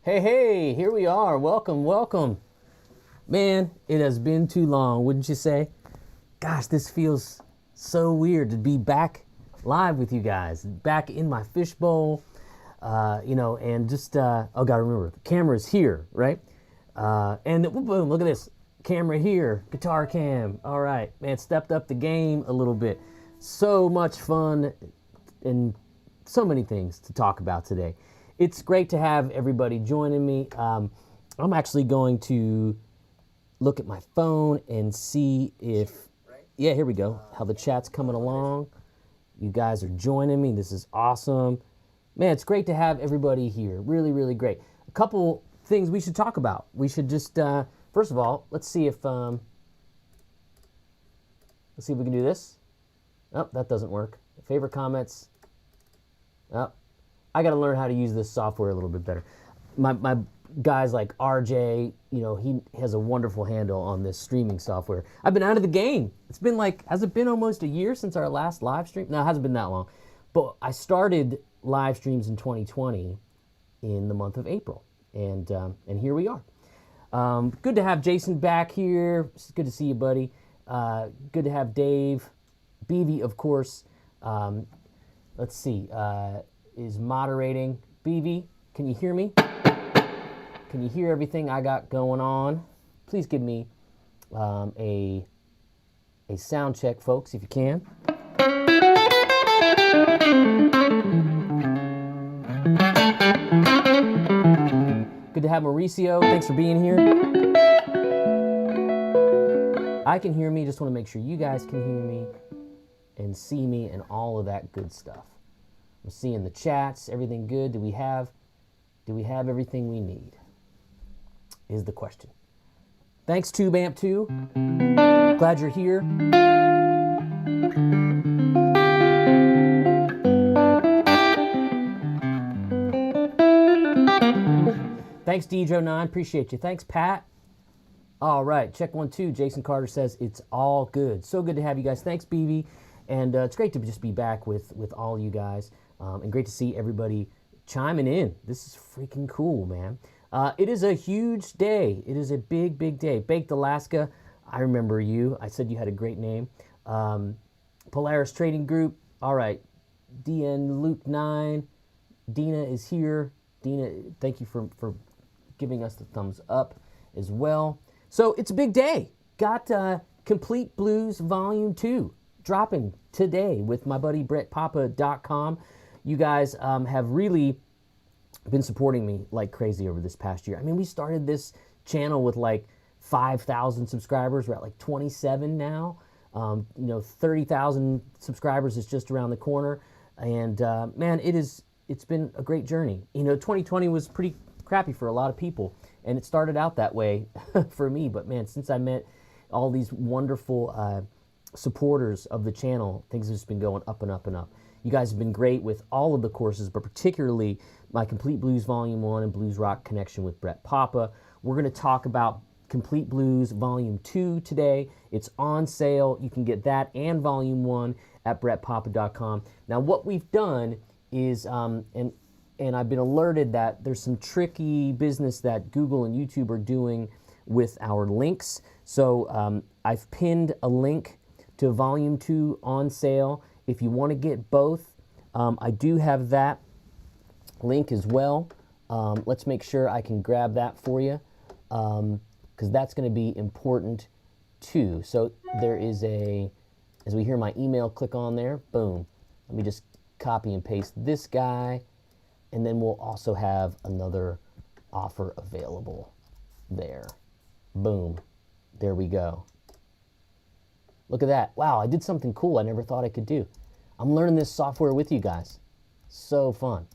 Hey, hey, here we are. Welcome, welcome. Man, it has been too long, wouldn't you say? Gosh, this feels so weird to be back live with you guys, back in my fishbowl, and just, oh, gotta remember, the camera's here, right? And boom, look at this. Camera here, guitar cam. All right, man, stepped up the game a little bit. So much fun and so many things to talk about today. It's great to have everybody joining me. I'm actually going to look at my phone and see if, yeah, here we go, how the chat's coming along. You guys are joining me. This is awesome. Man, it's great to have everybody here. Really, really great. A couple things we should talk about. We should just, first of all, let's see if we can do this. Oh, that doesn't work. Favorite comments. Oh, I got to learn how to use this software a little bit better. My guys like RJ, he has a wonderful handle on this streaming software. I've been out of the game. It's been has it been almost a year since our last live stream? No, it hasn't been that long. But I started live streams in 2020 in the month of April. And here we are. Good to have Jason back here. It's good to see you, buddy. Good to have Dave. BV, of course. Let's see. Is moderating. BV, can you hear me? Can you hear everything I got going on? Please give me a sound check, folks, if you can. Good to have Mauricio. Thanks for being here. I can hear me. Just want to make sure you guys can hear me and see me and all of that good stuff. I'm seeing the chats. Everything good? Do we have everything we need? Is the question. Thanks, TubeAmp2. Glad you're here. Thanks, Dejo9. Appreciate you. Thanks, Pat. All right, check 1, 2. Jason Carter says it's all good. So good to have you guys. Thanks, BB. And it's great to just be back with all you guys. And great to see everybody chiming in. This is freaking cool, man. It is a huge day. It is a big, big day. Baked Alaska, I remember you. I said you had a great name. Polaris Trading Group. All right. DN Luke 9. Dina is here. Dina, thank you for giving us the thumbs up as well. So it's a big day. Got Complete Blues Volume 2 dropping today with my buddy BrettPapa.com. You guys have really been supporting me like crazy over this past year. I mean, we started this channel with 5,000 subscribers. We're at 27 now. 30,000 subscribers is just around the corner. And man, it's been a great journey. 2020 was pretty crappy for a lot of people, and it started out that way for me. But man, since I met all these wonderful supporters of the channel, things have just been going up and up and up. You guys have been great with all of the courses, but particularly my Complete Blues Volume 1 and Blues Rock Connection with Brett Papa. We're going to talk about Complete Blues Volume 2 today. It's on sale. You can get that and Volume 1 at brettpapa.com. Now, what we've done is, and I've been alerted that there's some tricky business that Google and YouTube are doing with our links. So I've pinned a link to Volume 2 on sale. If you want to get both, I do have that link as well. Let's make sure I can grab that for you, because that's going to be important too. So there is as we hear my email click on there, boom. Let me just copy and paste this guy, and then we'll also have another offer available there. Boom. There we go. Look at that. Wow, I did something cool I never thought I could do. I'm learning this software with you guys. So fun.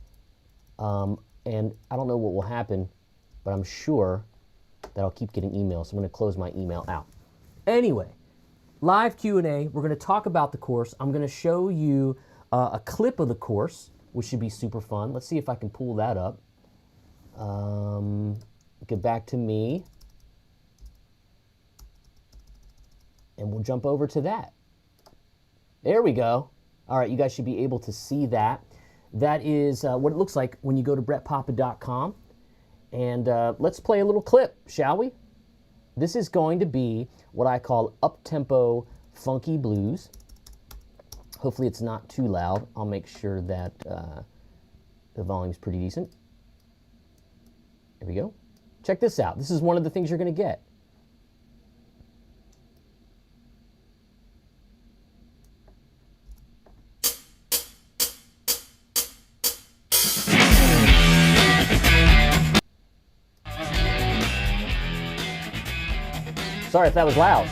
And I don't know what will happen, but I'm sure that I'll keep getting emails. So I'm going to close my email out. Anyway, live Q&A. We're going to talk about the course. I'm going to show you a clip of the course, which should be super fun. Let's see if I can pull that up. Get back to me. And we'll jump over to that. There we go. All right, you guys should be able to see that. That is what it looks like when you go to brettpapa.com And let's play a little clip, shall we? This is going to be what I call up-tempo funky blues. Hopefully it's not too loud. I'll make sure that the volume's pretty decent. There we go. Check this out. This is one of the things you're going to get. Sorry if that was loud.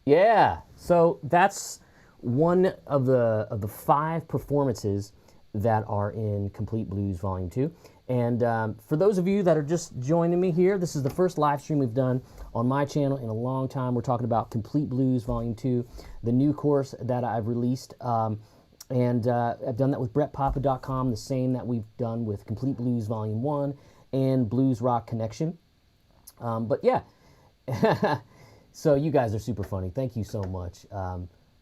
Yeah, so that's one of the 5 performances that are in Complete Blues Volume 2. And for those of you that are just joining me here, this is the first live stream we've done on my channel in a long time. We're talking about Complete Blues Volume 2, the new course that I've released. And I've done that with BrettPapa.com, the same that we've done with Complete Blues Volume 1 and Blues Rock Connection. But yeah. So you guys are super funny. Thank you so much.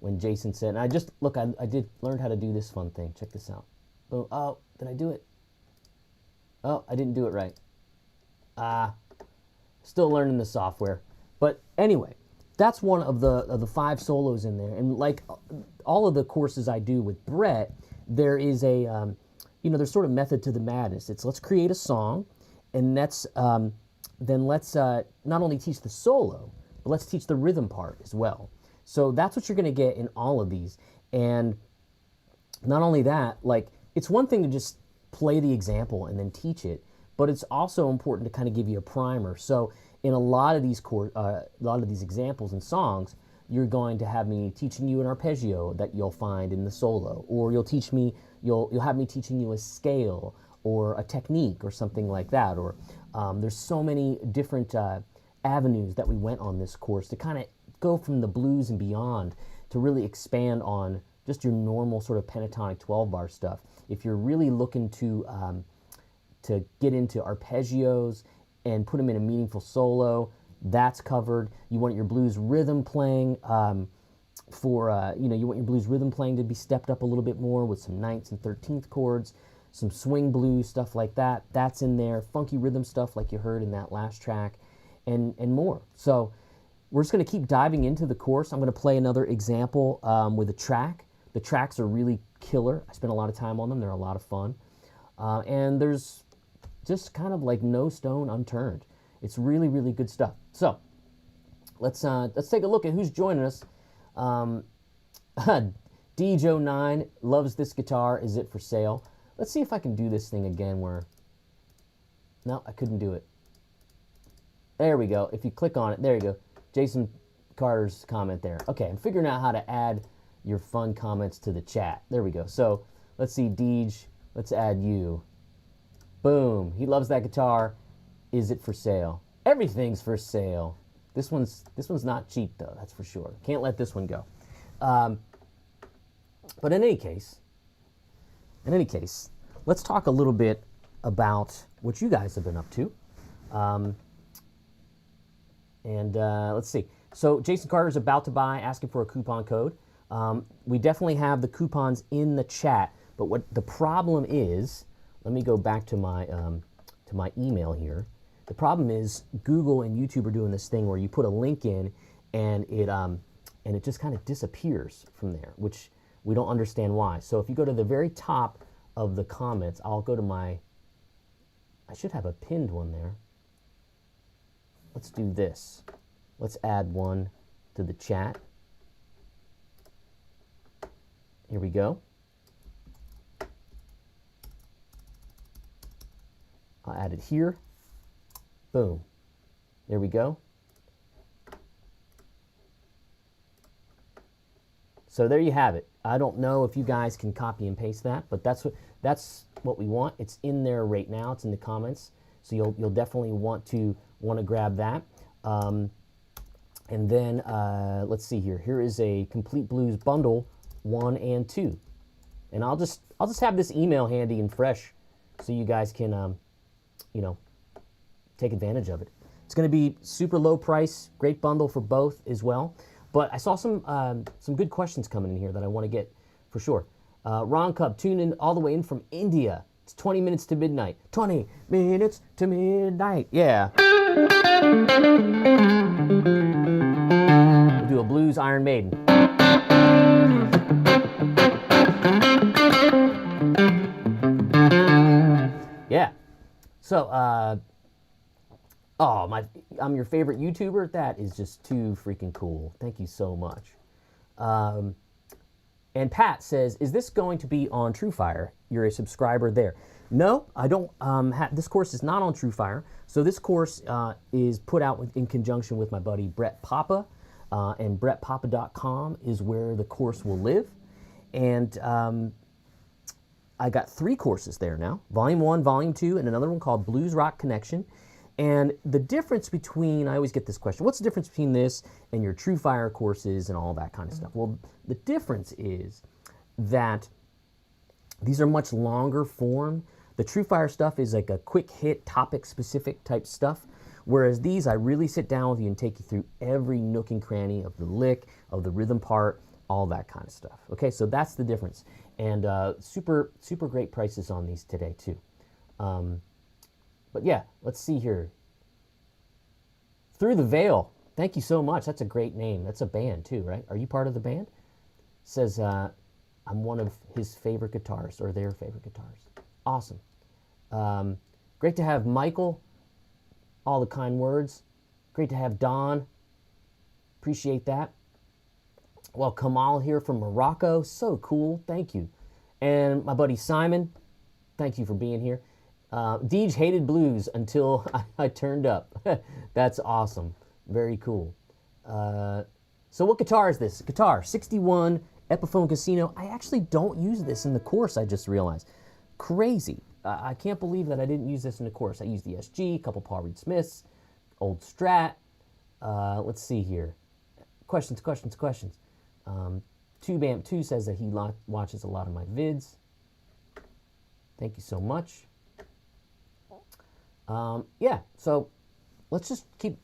When Jason said, and I just, look, I did learn how to do this fun thing. Check this out. Oh, did I do it? Oh, I didn't do it right. Still learning the software. But anyway, that's one of the 5 solos in there. And like all of the courses I do with Brett, there is a, there's sort of method to the madness. It's let's create a song, and then let's not only teach the solo, but let's teach the rhythm part as well. So that's what you're going to get in all of these. And not only that, like, it's one thing to just play the example and then teach it, but it's also important to kind of give you a primer. So in a lot of these examples and songs, you're going to have me teaching you an arpeggio that you'll find in the solo, or you'll have me teaching you a scale or a technique or something like that. Or there's so many different avenues that we went on this course to kind of go from the blues and beyond to really expand on just your normal sort of pentatonic 12-bar stuff. If you're really looking to get into arpeggios and put them in a meaningful solo, that's covered. You want your blues rhythm playing you want your blues rhythm playing to be stepped up a little bit more with some 9th and 13th chords, some swing blues, stuff like that. That's in there. Funky rhythm stuff like you heard in that last track, and more. So we're just going to keep diving into the course. I'm going to play another example with a track. The tracks are really killer. I spent a lot of time on them. They're a lot of fun. And there's just kind of like no stone unturned. It's really, really good stuff. So let's take a look at who's joining us. DJO9 loves this guitar. Is it for sale? Let's see if I can do this thing again where... No, I couldn't do it. There we go. If you click on it, there you go. Jason Carter's comment there. Okay, I'm figuring out how to add your fun comments to the chat. There we go. So let's see, Deej, let's add you. Boom. He loves that guitar. Is it for sale? Everything's for sale. This one's not cheap though, that's for sure. Can't let this one go. But in any case, let's talk a little bit about what you guys have been up to. Let's see. So Jason Carter's about to buy, asking for a coupon code. We definitely have the coupons in the chat, but what the problem is, let me go back to my email here. The problem is Google and YouTube are doing this thing where you put a link in and it just kind of disappears from there, which we don't understand why. So if you go to the very top of the comments, I'll go to I should have a pinned one there. Let's do this. Let's add one to the chat. Here we go. I'll add it here. Boom. There we go. So there you have it. I don't know if you guys can copy and paste that, but that's what we want. It's in there right now. It's in the comments. So you'll definitely want to grab that. And then let's see here. Here is a Complete Blues bundle 1 and 2. And I'll just have this email handy and fresh so you guys can you know, take advantage of it. It's going to be super low price, great bundle for both as well. But I saw some good questions coming in here that I want to get for sure. Ron Cub, tune in all the way in from India. It's 20 minutes to midnight. 20 minutes to midnight. Yeah. We'll do a blues Iron Maiden. Yeah. So, I'm your favorite YouTuber. That is just too freaking cool. Thank you so much. And Pat says, is this going to be on TrueFire? You're a subscriber there. No, I don't. This course is not on TrueFire. So this course is put out in conjunction with my buddy Brett Papa, and brettpapa.com is where the course will live. And I got 3 courses there now, Volume 1, Volume 2, and another one called Blues Rock Connection. And the difference between, I always get this question, what's the difference between this and your TrueFire courses and all that kind of stuff? Well, the difference is that these are much longer form. The TrueFire stuff is like a quick hit, topic specific type stuff, whereas these, I really sit down with you and take you through every nook and cranny of the lick, of the rhythm part, all that kind of stuff. Okay, so that's the difference. And super great prices on these today too. But yeah, let's see here. Through the Veil, thank you so much. That's a great name. That's a band too, right? Are you part of the band? Says, I'm one of his favorite guitarists, or their favorite guitarists. Awesome. Great to have Michael. All the kind words. Great to have Don. Appreciate that. Well, Kamal here from Morocco. So cool. Thank you. And my buddy Simon, thank you for being here. Deej hated blues until I turned up. That's awesome. Very cool. So what guitar is this? Guitar 61 Epiphone Casino. I actually don't use this in the course, I just realized. Crazy. I can't believe that I didn't use this in the course. I used the SG, a couple Paul Reed Smiths, old Strat. Let's see here. Questions. 2Bamp2 says that he watches a lot of my vids. Thank you so much. Yeah, so let's just keep,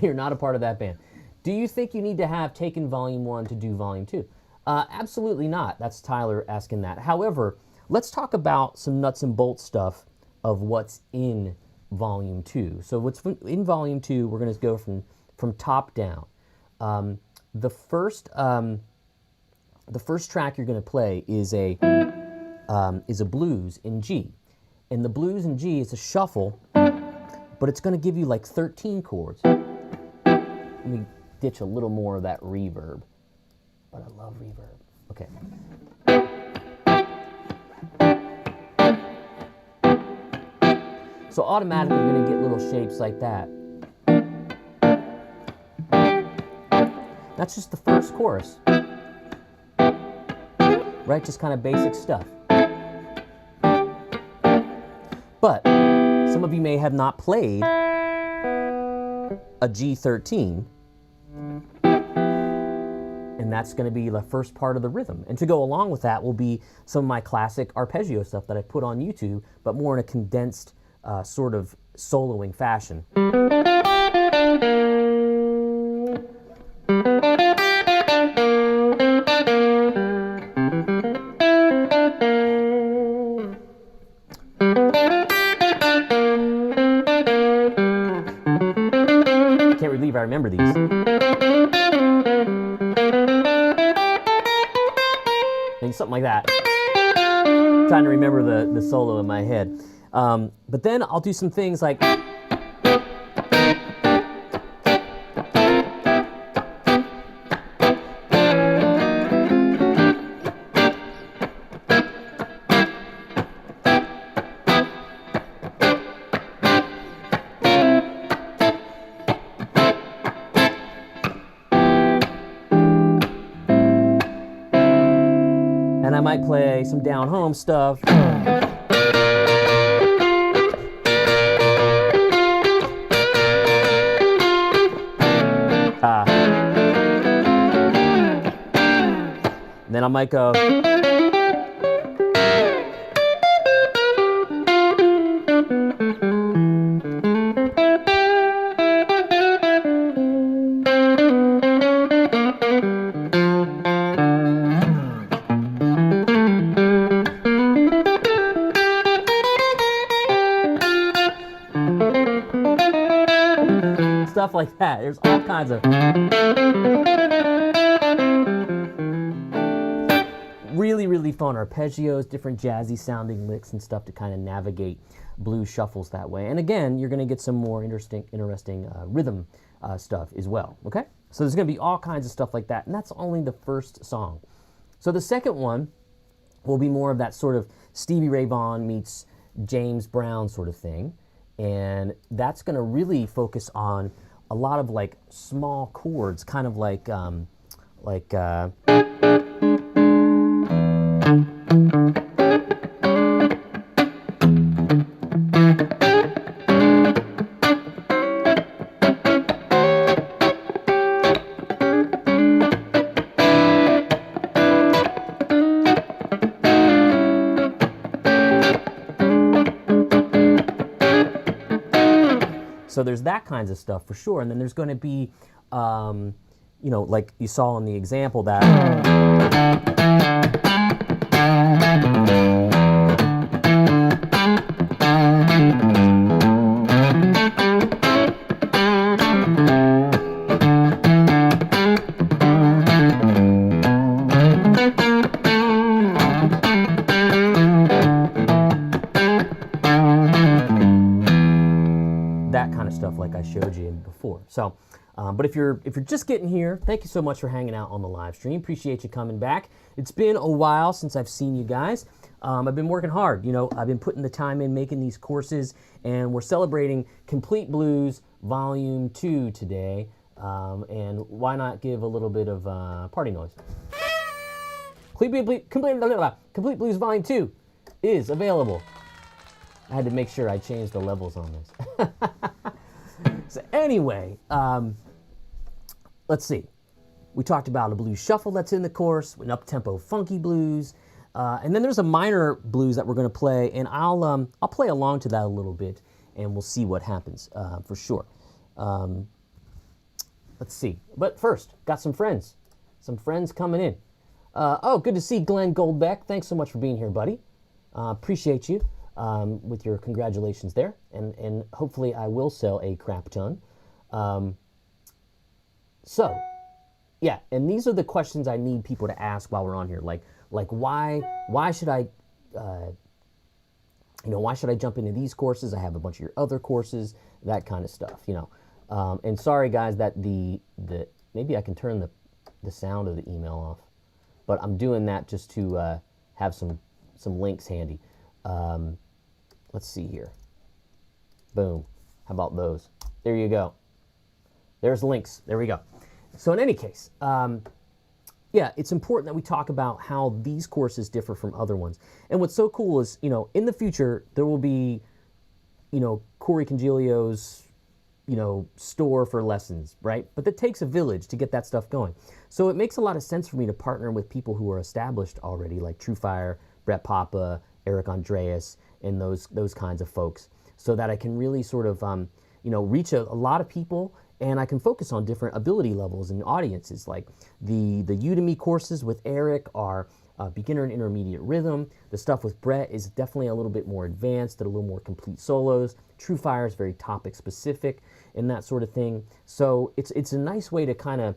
you're not a part of that band. Do you think you need to have taken Volume 1 to do Volume 2? Absolutely not. That's Tyler asking that. However, let's talk about some nuts and bolts stuff of what's in Volume 2. So what's in Volume 2, we're going to go from top down. The first track you're going to play is a blues in G. And the blues in G is a shuffle, but it's going to give you like 13 chords. Let me ditch a little more of that reverb, but I love reverb. Okay. So automatically you're going to get little shapes like that. That's just the first chorus. Right? Just kind of basic stuff. But some of you may have not played a G13, and that's going to be the first part of the rhythm. And to go along with that will be some of my classic arpeggio stuff that I put on YouTube, but more in a condensed sort of soloing fashion. remember these. Things, something like that. Trying to remember the solo in my head. But then I'll do some things like... And I might play some down home stuff. Then I might go. Stuff like that. There's all kinds of really fun arpeggios, different jazzy sounding licks and stuff to kind of navigate blues shuffles that way. And again, you're going to get some more interesting rhythm stuff as well. Okay, so there's going to be all kinds of stuff like that, and that's only the first song. So the second one will be more of that sort of Stevie Ray Vaughan meets James Brown sort of thing, and that's going to really focus on a lot of like small chords, kind of like so there's that kinds of stuff for sure, and then there's going to be, you know, like you saw in the example that. That kind of stuff like I showed you before. So, but if you're just getting here, thank you so much for hanging out on the live stream. Appreciate you coming back. It's been a while since I've seen you guys. I've been working hard. You know, I've been putting the time in making these courses, and we're celebrating Complete Blues Volume 2 today. And why not give a little bit of party noise? Complete Blues Volume 2 is available. I had to make sure I changed the levels on this. So anyway, let's see. We talked about a blues shuffle that's in the course, an up-tempo funky blues, and then there's a minor blues that we're going to play, and I'll play along to that a little bit, and we'll see what happens for sure. Let's see. But first, got some friends coming in. Oh, good to see Glenn Goldbeck. Thanks so much for being here, buddy. Appreciate you. With your congratulations there, and hopefully I will sell a crap ton. So, yeah, and these are the questions I need people to ask while we're on here, like why should I, why should I jump into these courses? I have a bunch of your other courses, that kind of stuff, you know. And sorry guys that maybe I can turn the sound of the email off, but I'm doing that just to have some links handy. Let's see here. Boom. How about those? There you go. There's links. There we go. So in any case, yeah, it's important that we talk about how these courses differ from other ones. And what's so cool is, you know, in the future, there will be, you know, Corey Congilio's, you know, store for lessons, right? But that takes a village to get that stuff going. So it makes a lot of sense for me to partner with people who are established already, like Truefire, Brett Papa, Eric Andreas, and those kinds of folks, so that I can really sort of, you know, reach a lot of people and I can focus on different ability levels and audiences. Like the Udemy courses with Eric are beginner and intermediate rhythm. The stuff with Brett is definitely a little bit more advanced and a little more complete solos. TrueFire is very topic specific and that sort of thing. So it's a nice way to kind of,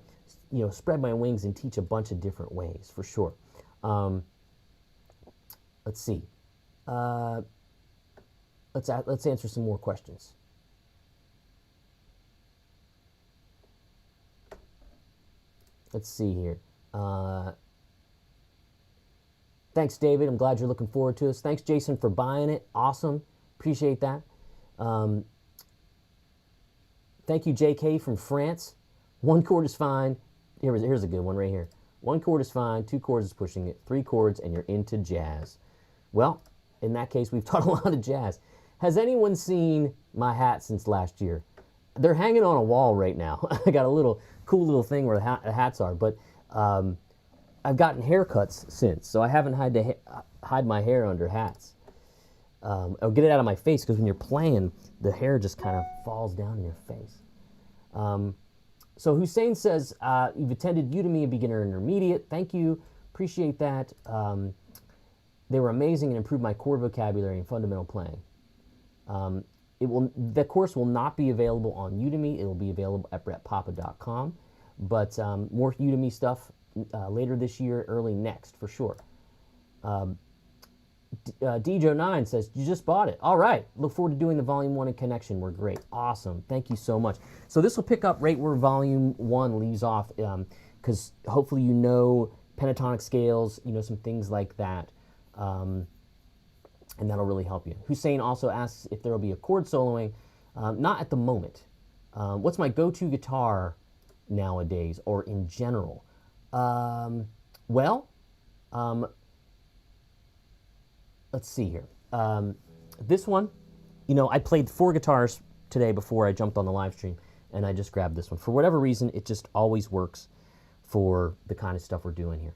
you know, spread my wings and teach a bunch of different ways, for sure. Let's see. Let's answer some more questions. Let's see here. Thanks, David. I'm glad you're looking forward to this. Thanks, Jason, for buying it. Awesome. Appreciate that. Thank you, JK from France. 1 chord is fine. Here's a good one right here. 1 chord is fine. 2 chords is pushing it. 3 chords, and you're into jazz. Well, in that case, we've taught a lot of jazz. Has anyone seen my hat since last year? They're hanging on a wall right now. I got a cool little thing where the hats are, but I've gotten haircuts since, so I haven't had to hide my hair under hats. Or get it out of my face, because when you're playing, the hair just kind of falls down in your face. So Hussein says, you've attended Udemy Beginner Intermediate. Thank you. Appreciate that. They were amazing and improved my chord vocabulary and fundamental playing. The course will not be available on Udemy. It will be available at brettpapa.com. But more Udemy stuff later this year, early next, for sure. Djo9 says, you just bought it. All right. Look forward to doing the Volume 1 and Connection. We're great. Awesome. Thank you so much. So this will pick up right where Volume 1 leaves off, because hopefully you know pentatonic scales, you know, some things like that. And that'll really help you. Hussein also asks if there will be a chord soloing. Not at the moment. What's my go-to guitar nowadays, or in general? Let's see here. This one, you know, I played 4 guitars today before I jumped on the live stream, and I just grabbed this one. For whatever reason, it just always works for the kind of stuff we're doing here.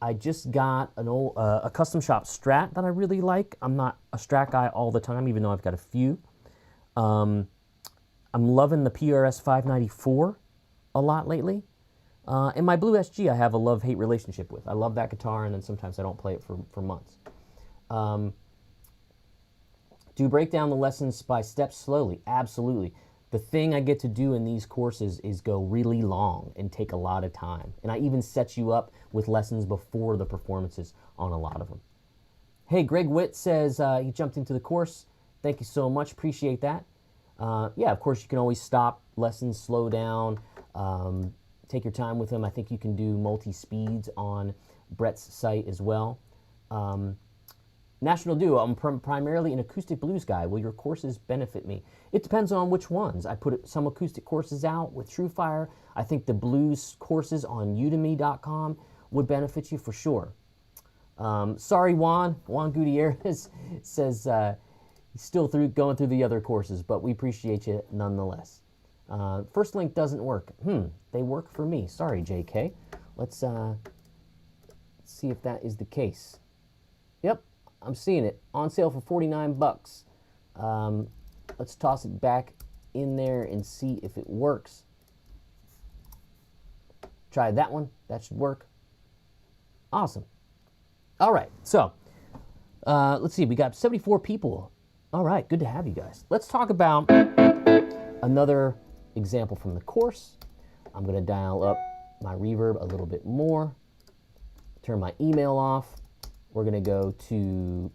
I just got a custom shop Strat that I really like. I'm not a Strat guy all the time, even though I've got a few. I'm loving the PRS 594 a lot lately. And my Blue SG I have a love-hate relationship with. I love that guitar, and then sometimes I don't play it for months. Do break down the lessons by steps slowly? Absolutely. The thing I get to do in these courses is go really long and take a lot of time. And I even set you up with lessons before the performances on a lot of them. Hey, Greg Witt says he jumped into the course. Thank you so much. Appreciate that. Yeah, of course, you can always stop lessons, slow down, take your time with them. I think you can do multi-speeds on Brett's site as well. National Duo, I'm primarily an acoustic blues guy. Will your courses benefit me? It depends on which ones. I put some acoustic courses out with TrueFire. I think the blues courses on udemy.com would benefit you for sure. Sorry, Juan Gutierrez says he's still going through the other courses, but we appreciate you nonetheless. First link doesn't work. They work for me. Sorry, JK. Let's see if that is the case. Yep, I'm seeing it. On sale for 49 bucks. Let's toss it back in there and see if it works. Try that one. That should work. Awesome. All right, so let's see. We got 74 people. All right, good to have you guys. Let's talk about another example from the course. I'm going to dial up my reverb a little bit more, turn my email off. We're going to go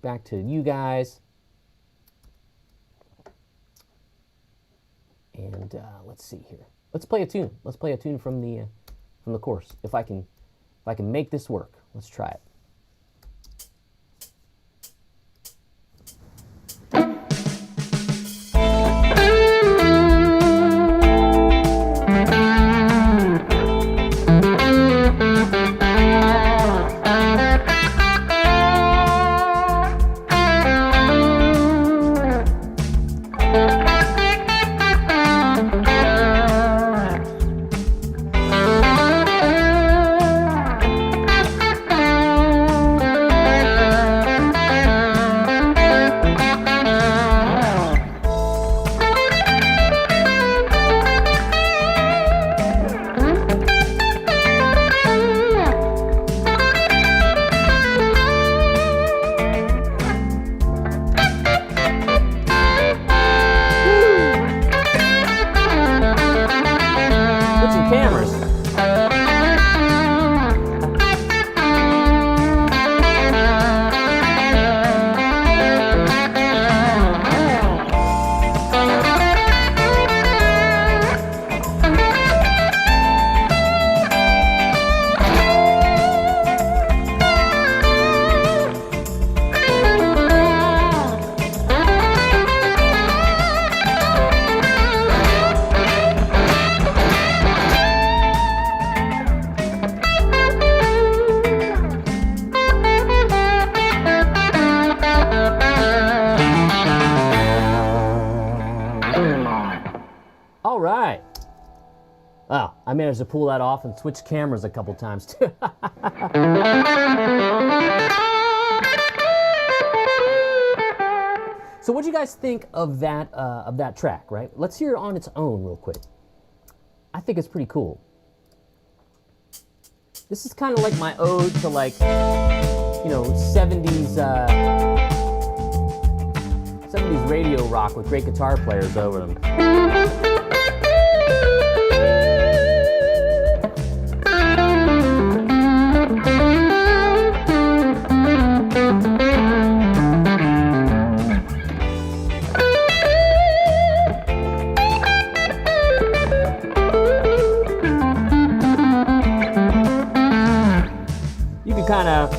back to you guys. And let's see here. Let's play a tune. Let's play a tune from the course. If I can make this work, let's try it. I managed to pull that off and switch cameras a couple times too. So what do you guys think of that track, right? Let's hear it on its own real quick. I think it's pretty cool. This is kind of like my ode to, like, you know, 70s radio rock with great guitar players over them. You can kind of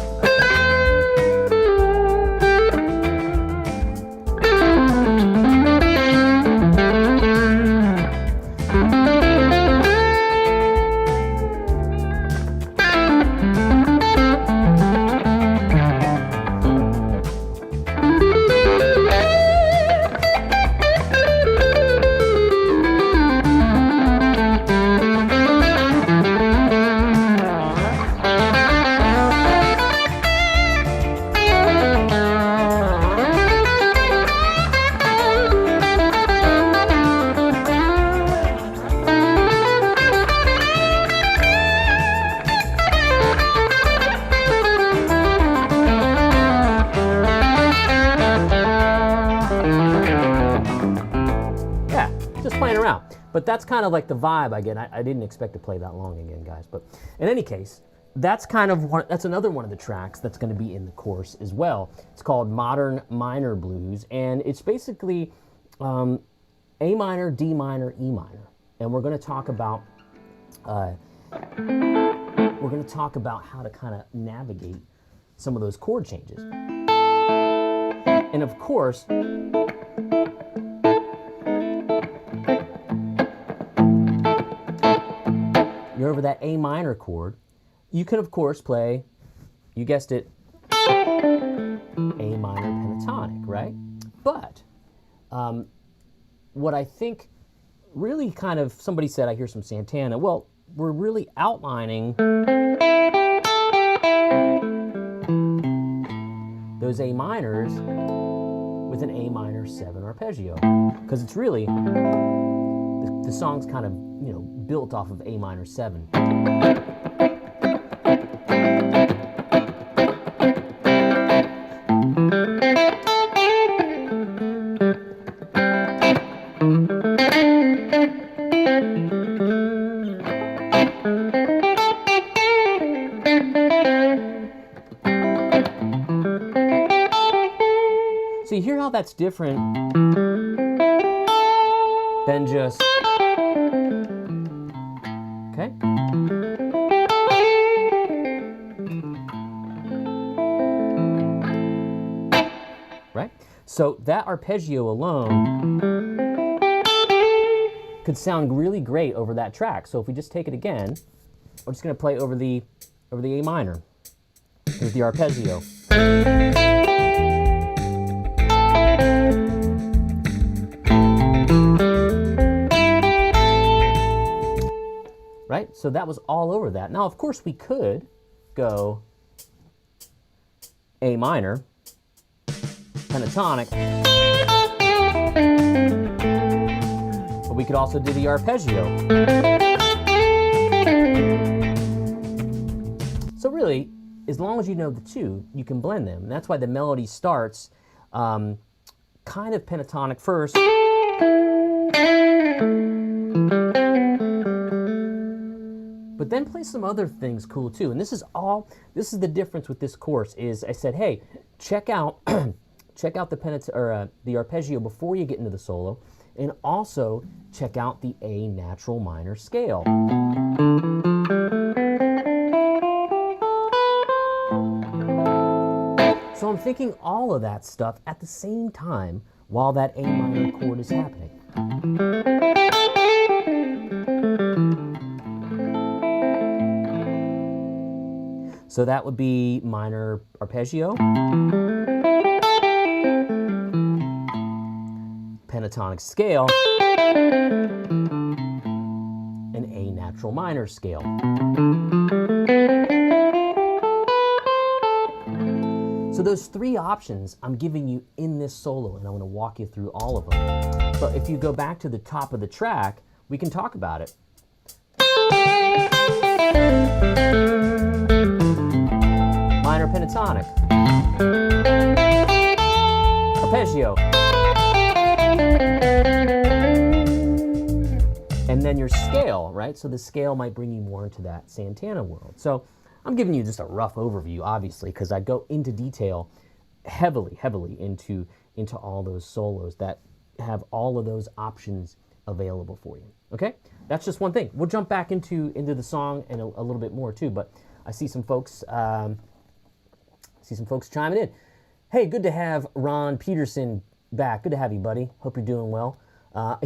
But that's kind of like the vibe I get. I didn't expect to play that long again, guys. But in any case, that's kind of that's another one of the tracks that's going to be in the course as well. It's called Modern Minor Blues, and it's basically A minor, D minor, E minor, and we're going to talk about how to kind of navigate some of those chord changes, and of course. You're over that A minor chord. You can, of course, play, you guessed it, A minor pentatonic, right? But what I think really kind of, somebody said, I hear some Santana. Well, we're really outlining those A minors with an A minor 7 arpeggio. Because it's really, the song's kind of, you know, built off of A minor 7. So you hear how that's different than just, okay? Right? So that arpeggio alone could sound really great over that track. So if we just take it again, we're just going to play over the A minor. Here's the arpeggio. Right? So that was all over that. Now, of course, we could go A minor, pentatonic, but we could also do the arpeggio. So really, as long as you know the two, you can blend them. And that's why the melody starts kind of pentatonic first, but then play some other things cool too. And this is the difference with this course is I said, hey, check out the arpeggio before you get into the solo, and also check out the A natural minor scale. So I'm thinking all of that stuff at the same time while that A minor chord is happening. So that would be minor arpeggio, pentatonic scale, and an A natural minor scale. So those three options I'm giving you in this solo, and I'm going to walk you through all of them. But if you go back to the top of the track, we can talk about it. Minor pentatonic. Arpeggio. And then your scale, right? So the scale might bring you more into that Santana world. So I'm giving you just a rough overview, obviously, because I go into detail heavily into all those solos that have all of those options available for you. Okay? That's just one thing. We'll jump back into the song and a little bit more too, but I see some folks chiming in. Hey, good to have Ron Peterson back. Good to have you, buddy. Hope you're doing well.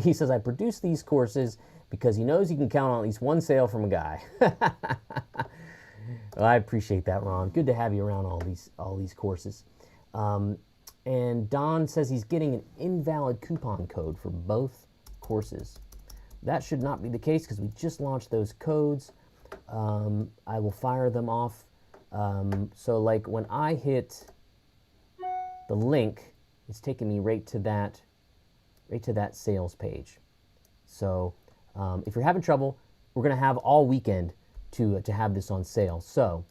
He says, I produce these courses because he knows he can count on at least one sale from a guy. Well, I appreciate that, Ron. Good to have you around all these courses. And Don says he's getting an invalid coupon code for both courses. That should not be the case because we just launched those codes. I will fire them off. So like when I hit the link, it's taking me right to that sales page. So if you're having trouble, we're going to have all weekend to have this on sale. So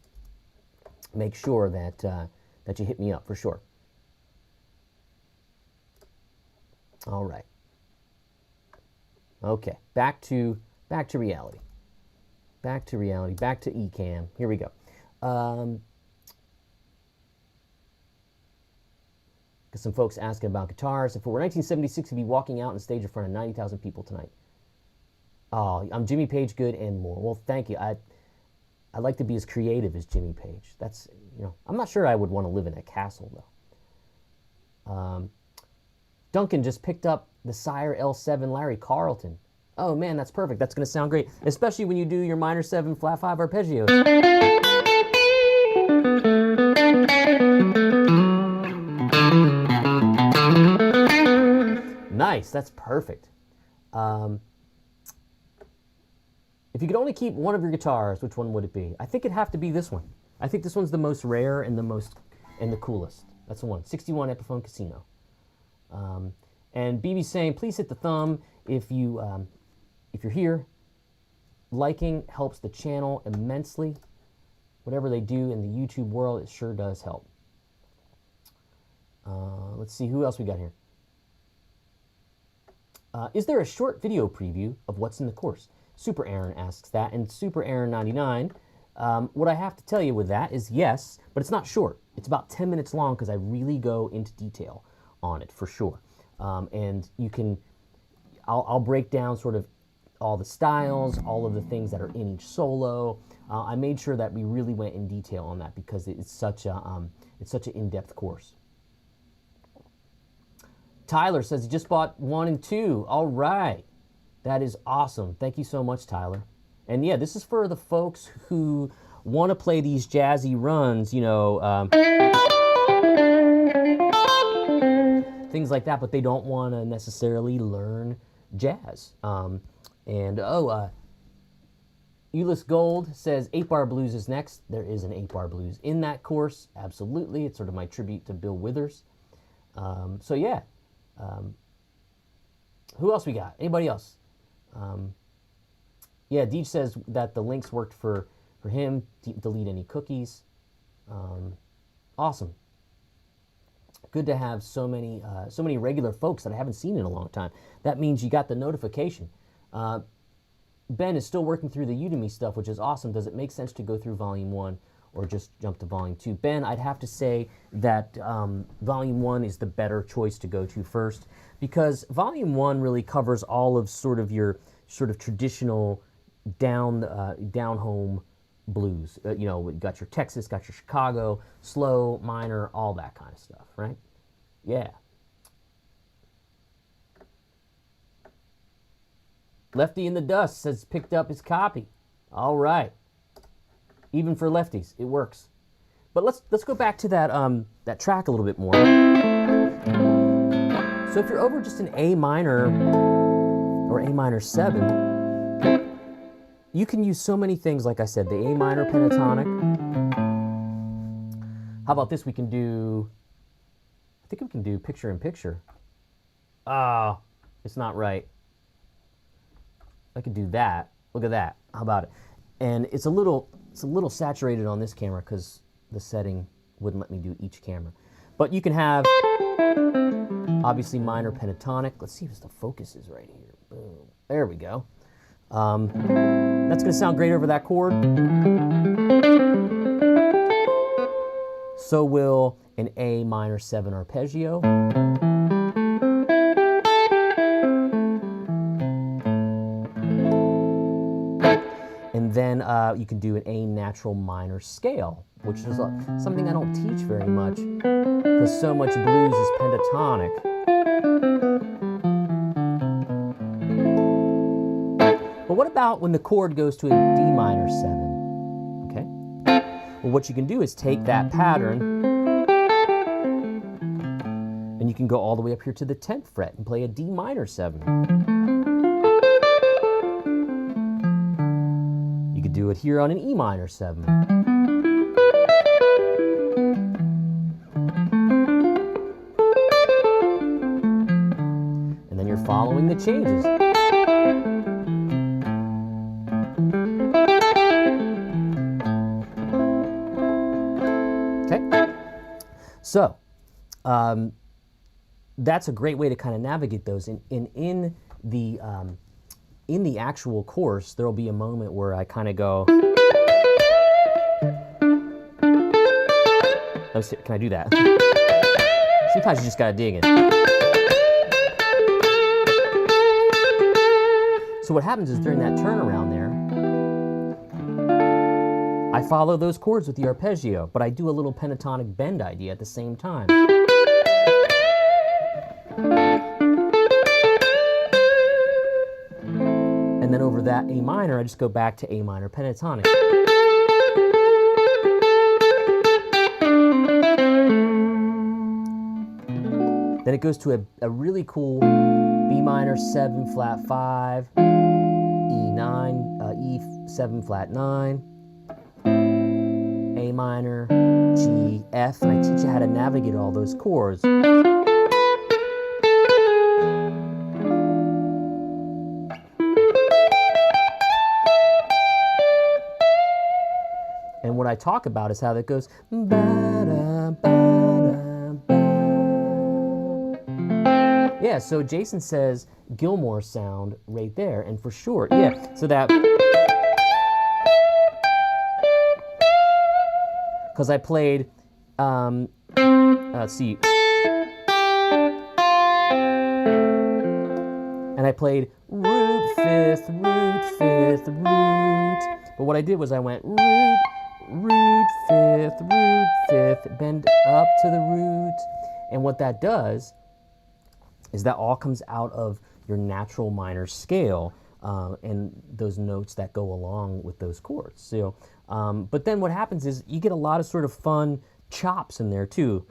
make sure that you hit me up for sure. All right. Okay, back to reality. Back to reality. Back to eCam. Here we go. Got some folks asking about guitars. If it were 1976, we'd be walking out on stage in front of 90,000 people tonight. Oh, I'm Jimmy Page good and more. Well, thank you. I'd like to be as creative as Jimmy Page. That's, I'm not sure I would want to live in a castle, though. Duncan just picked up the Sire L7 Larry Carlton. Oh, man, that's perfect. That's going to sound great, especially when you do your minor 7 flat 5 arpeggios. Nice, that's perfect. If you could only keep one of your guitars, which one would it be? I think it'd have to be this one. I think this one's the most rare and the coolest. That's the one. 61 Epiphone Casino. And BB's saying, please hit the thumb if you're here. Liking helps the channel immensely. Whatever they do in the YouTube world, it sure does help. Let's see, who else we got here? Is there a short video preview of what's in the course? Super Aaron asks that, and Super Aaron 99. What I have to tell you with that is yes, but it's not short. It's about 10 minutes long because I really go into detail on it for sure. And you can, I'll break down sort of all the styles, all of the things that are in each solo. I made sure that we really went in detail on that because it's such an in-depth course. Tyler says he just bought 1 and 2. All right. That is awesome. Thank you so much, Tyler. And yeah, this is for the folks who want to play these jazzy runs, things like that, but they don't want to necessarily learn jazz. Ulyss Gold says 8-bar blues is next. There is an 8-bar blues in that course. Absolutely. It's sort of my tribute to Bill Withers. So yeah. Who else we got? Anybody else? Yeah, Deej says that the links worked for him. Delete any cookies. Awesome. Good to have so many regular folks that I haven't seen in a long time. That means you got the notification. Ben is still working through the Udemy stuff, which is awesome. Does it make sense to go through Volume 1 or just jump to Volume 2? Ben, I'd have to say that Volume 1 is the better choice to go to first because Volume 1 really covers all of sort of your sort of traditional down home blues. Got your Texas, got your Chicago, slow, minor, all that kind of stuff, right? Yeah. Lefty in the Dust says picked up his copy. All right. Even for lefties, it works. But let's go back to that track a little bit more. So if you're over just an A minor or A minor 7, you can use so many things, like I said, the A minor pentatonic. How about this? We can do, I think we can do picture in picture. Ah, it's not right. I could do that. Look at that. How about it? And it's a little saturated on this camera because the setting wouldn't let me do each camera. But you can have, obviously, minor pentatonic. Let's see if the focus is right here. Boom. There we go. That's going to sound great over that chord. So will an A minor 7 arpeggio. And then you can do an A natural minor scale, which is something I don't teach very much because so much blues is pentatonic. But what about when the chord goes to a D minor 7? Okay. Well, what you can do is take that pattern and you can go all the way up here to the 10th fret and play a D minor 7. You could do it here on an E minor 7. And then you're following the changes. So, that's a great way to kind of navigate those. In the actual course, there will be a moment where I kind of go. Let me see, can I do that? Sometimes you just gotta dig in. So what happens is during that turnaround there, I follow those chords with the arpeggio, but I do a little pentatonic bend idea at the same time. And then over that A minor, I just go back to A minor pentatonic. Then it goes to a really cool B minor 7 flat 5, E9, E7 flat 9, A minor, G, F, and I teach you how to navigate all those chords. And what I talk about is how that goes. Yeah, so Jason says Gilmore sound right there, and for sure, yeah, so that, because I played, let's see, and I played root, fifth, root, but what I did was I went root, fifth, bend up to the root, and what that does is that all comes out of your natural minor scale and those notes that go along with those chords. So, but then what happens is you get a lot of sort of fun chops in there too.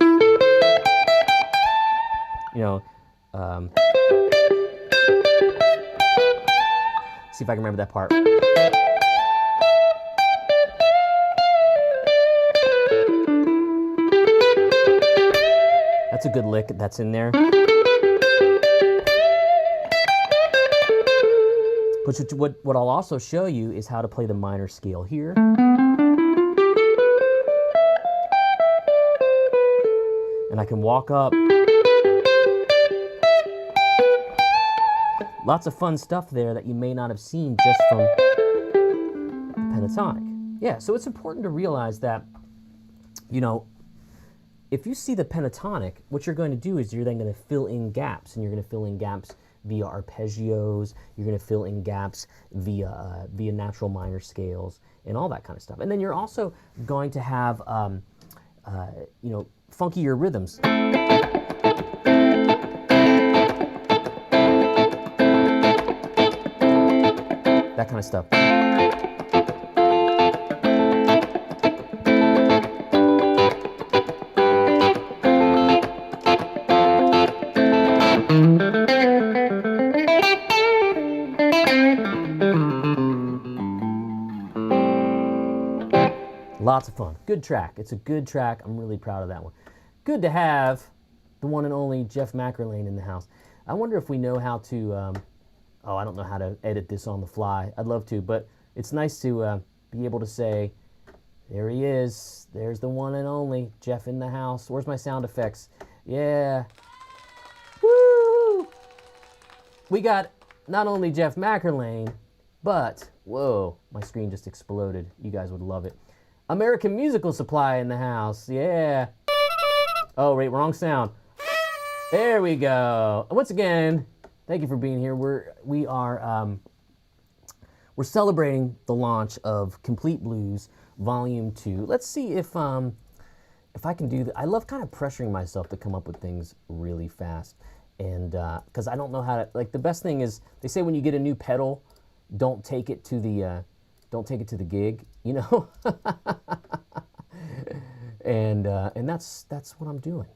You know, see if I can remember that part. That's a good lick that's in there. But what I'll also show you is how to play the minor scale here. And I can walk up. Lots of fun stuff there that you may not have seen just from the pentatonic. Yeah, so it's important to realize that, you know, if you see the pentatonic, what you're going to do is you're then going to fill in gaps, and you're going to fill in gaps via arpeggios, you're going to fill in gaps via natural minor scales, and all that kind of stuff. And then you're also going to have, you know, funkier rhythms. That kind of stuff. lots of fun. Good track. It's a good track. I'm really proud of that one. Good to have the one and only Jeff McErlane in the house. I wonder if we know how to, oh, I don't know how to edit this on the fly. I'd love to, but it's nice to be able to say, there he is. There's the one and only Jeff in the house. Where's my sound effects? Yeah. Woo! We got not only Jeff McErlane, but, whoa, my screen just exploded. You guys would love it. American Musical Supply in the house. Yeah. Oh, wait, wrong sound. There we go. Once again, thank you for being here. We're celebrating the launch of Complete Blues Volume 2. Let's see if I can do that. I love kind of pressuring myself to come up with things really fast, and because I don't know how to. Like, the best thing is, they say when you get a new pedal, don't take it to the gig, you know. and that's what I'm doing.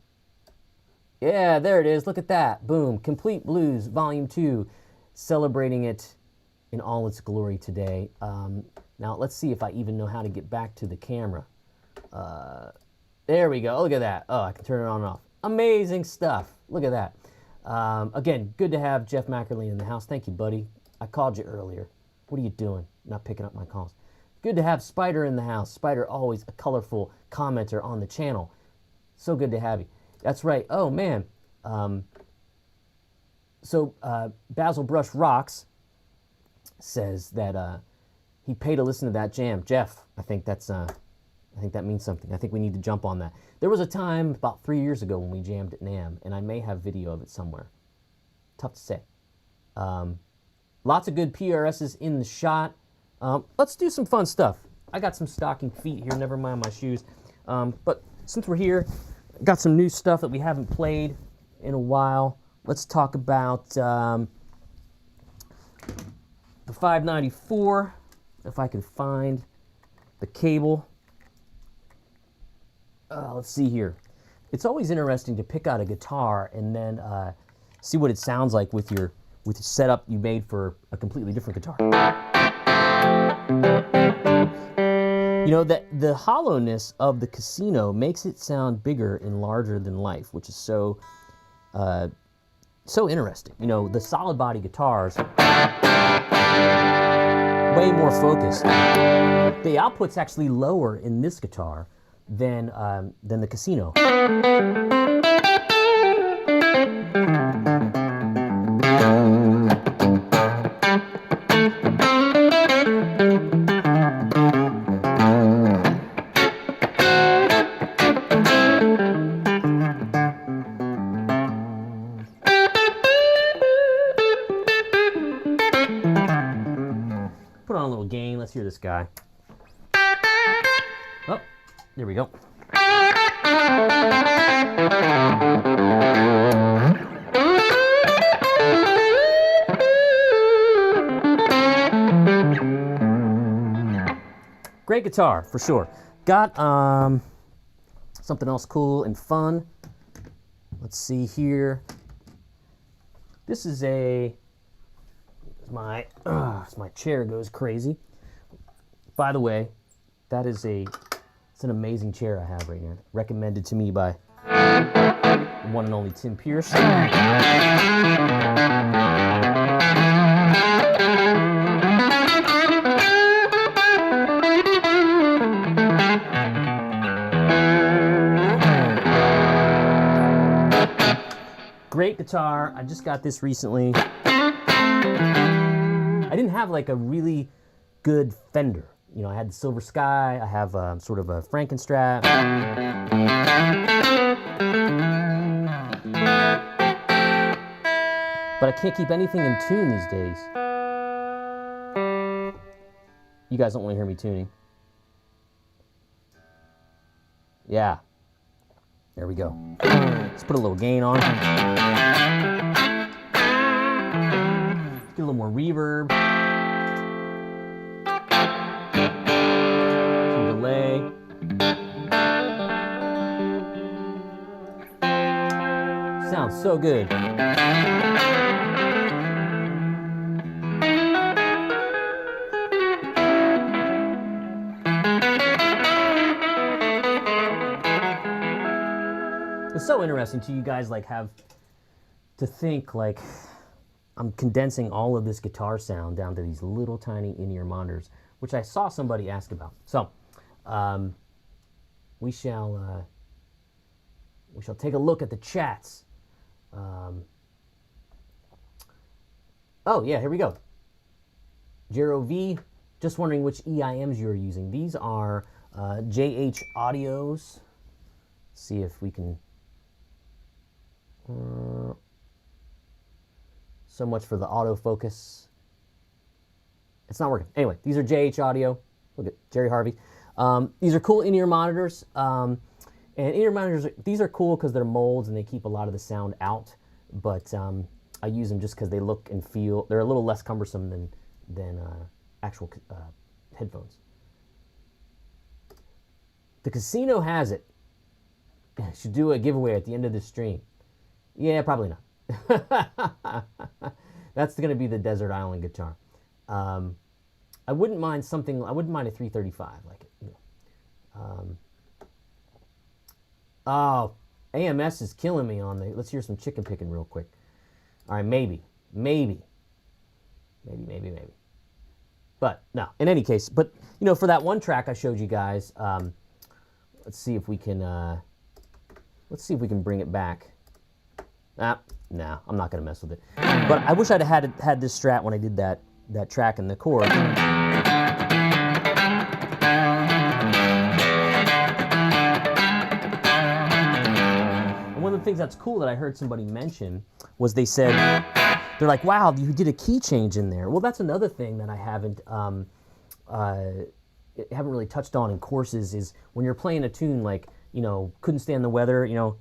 Yeah, there it is. Look at that. Boom. Complete Blues Volume 2, celebrating it in all its glory today. Now, let's see if I even know how to get back to the camera. There we go. Look at that. Oh, I can turn it on and off. Amazing stuff. Look at that. Again, good to have Jeff McErlane in the house. Thank you, buddy. I called you earlier. What are you doing? Not picking up my calls. Good to have Spider in the house. Spider, always a colorful commenter on the channel. So good to have you. That's right. Oh, man. Basil Brush Rocks says that he paid to listen to that jam. Jeff, I think that means something. I think we need to jump on that. There was a time about 3 years ago when we jammed at NAMM, and I may have video of it somewhere. Tough to say. Lots of good PRSs in the shot. Let's do some fun stuff. I got some stocking feet here, never mind my shoes. But since we're here, got some new stuff that we haven't played in a while. Let's talk about the 594, if I can find the cable. Let's see here. It's always interesting to pick out a guitar and then see what it sounds like with your setup you made for a completely different guitar. You know, the hollowness of the Casino makes it sound bigger and larger than life, which is so interesting. You know, the solid body guitars, way more focused. The output's actually lower in this guitar than the Casino. Put on a little gain. Let's hear this guy. Oh, there we go. Great guitar, for sure. Got something else cool and fun. Let's see here. This is my chair goes crazy. By the way, it's an amazing chair I have right here. Recommended to me by the one and only Tim Pierce. Great guitar. I just got this recently. I didn't have like a really good Fender. You know, I had the Silver Sky. I have sort of a Frankenstrat. But I can't keep anything in tune these days. You guys don't want to hear me tuning. Yeah. There we go. Let's put a little gain on. Get a little more reverb. Some delay. Sounds so good. It's so interesting to you guys, like, have to think, like, I'm condensing all of this guitar sound down to these little tiny in-ear monitors, which I saw somebody ask about. So, we shall take a look at the chats. Oh, yeah, here we go. Jero V, just wondering which EIMs you're using. These are JH Audios. Let's see if we can... so much for the autofocus. It's not working. Anyway, these are JH Audio. Look at Jerry Harvey. These are cool in-ear monitors. And in-ear monitors, these are cool because they're molds and they keep a lot of the sound out. But I use them just because they look and feel, they're a little less cumbersome than actual headphones. The casino has it. Should do a giveaway at the end of the stream. Yeah, probably not. That's going to be the Desert Island guitar. I wouldn't mind something. I wouldn't mind a 335, like it. You know. Oh, AMS is killing me on the. Let's hear some chicken picking real quick. All right, maybe. But no. In any case, but you know, for that one track I showed you guys, let's see if we can. Let's see if we can bring it back. No, I'm not going to mess with it. But I wish I'd had this Strat when I did that track in the chord. And one of the things that's cool that I heard somebody mention was they said, they're like, wow, you did a key change in there. Well, that's another thing that I haven't really touched on in courses is when you're playing a tune like, you know, Couldn't Stand the Weather, you know.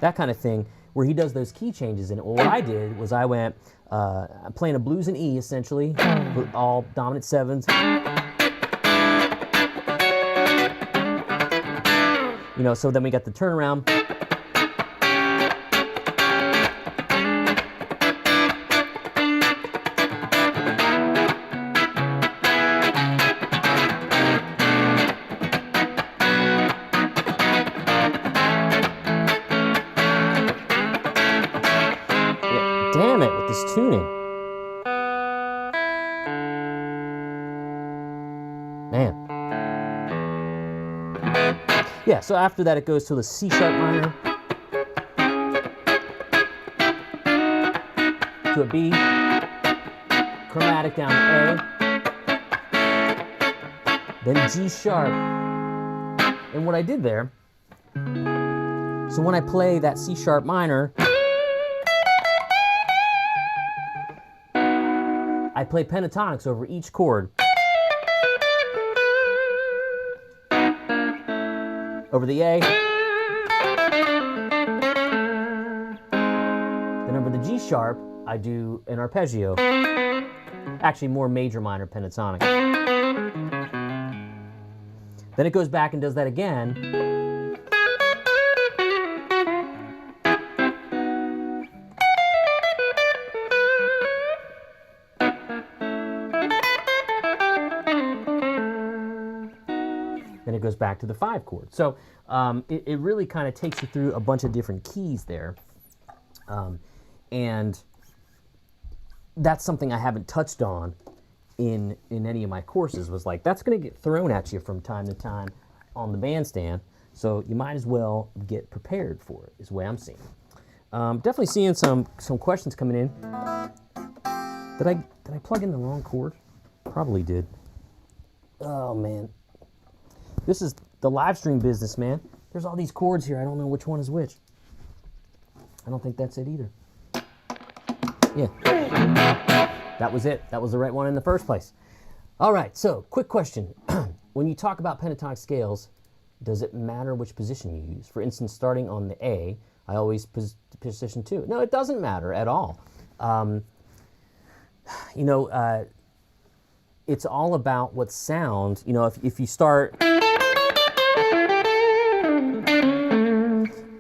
That kind of thing, where he does those key changes. And what I did was I went, I'm playing a blues in E, essentially, with all dominant sevens. You know, so then we got the turnaround. Damn it, with this tuning. Man. Yeah, so after that it goes to the C sharp minor, to a B, chromatic down to A, then G sharp. And what I did there, so when I play that C sharp minor, I play pentatonics over each chord. Over the A. Then over the G sharp, I do an arpeggio. Actually, more major minor pentatonic. Then it goes back and does that again. It goes back to the 5 chord. So it really kind of takes you through a bunch of different keys there. And that's something I haven't touched on in any of my courses, was like, that's going to get thrown at you from time to time on the bandstand. So you might as well get prepared for it, is the way I'm seeing it. Definitely seeing some questions coming in. Did I plug in the wrong chord? Probably did. Oh, man. This is the live stream business, man. There's all these chords here. I don't know which one is which. I don't think that's it either. Yeah. That was it. That was the right one in the first place. All right, so quick question. When you talk about pentatonic scales, does it matter which position you use? For instance, starting on the A, I always position 2. No, it doesn't matter at all. You know, it's all about what sound. You know, if you start...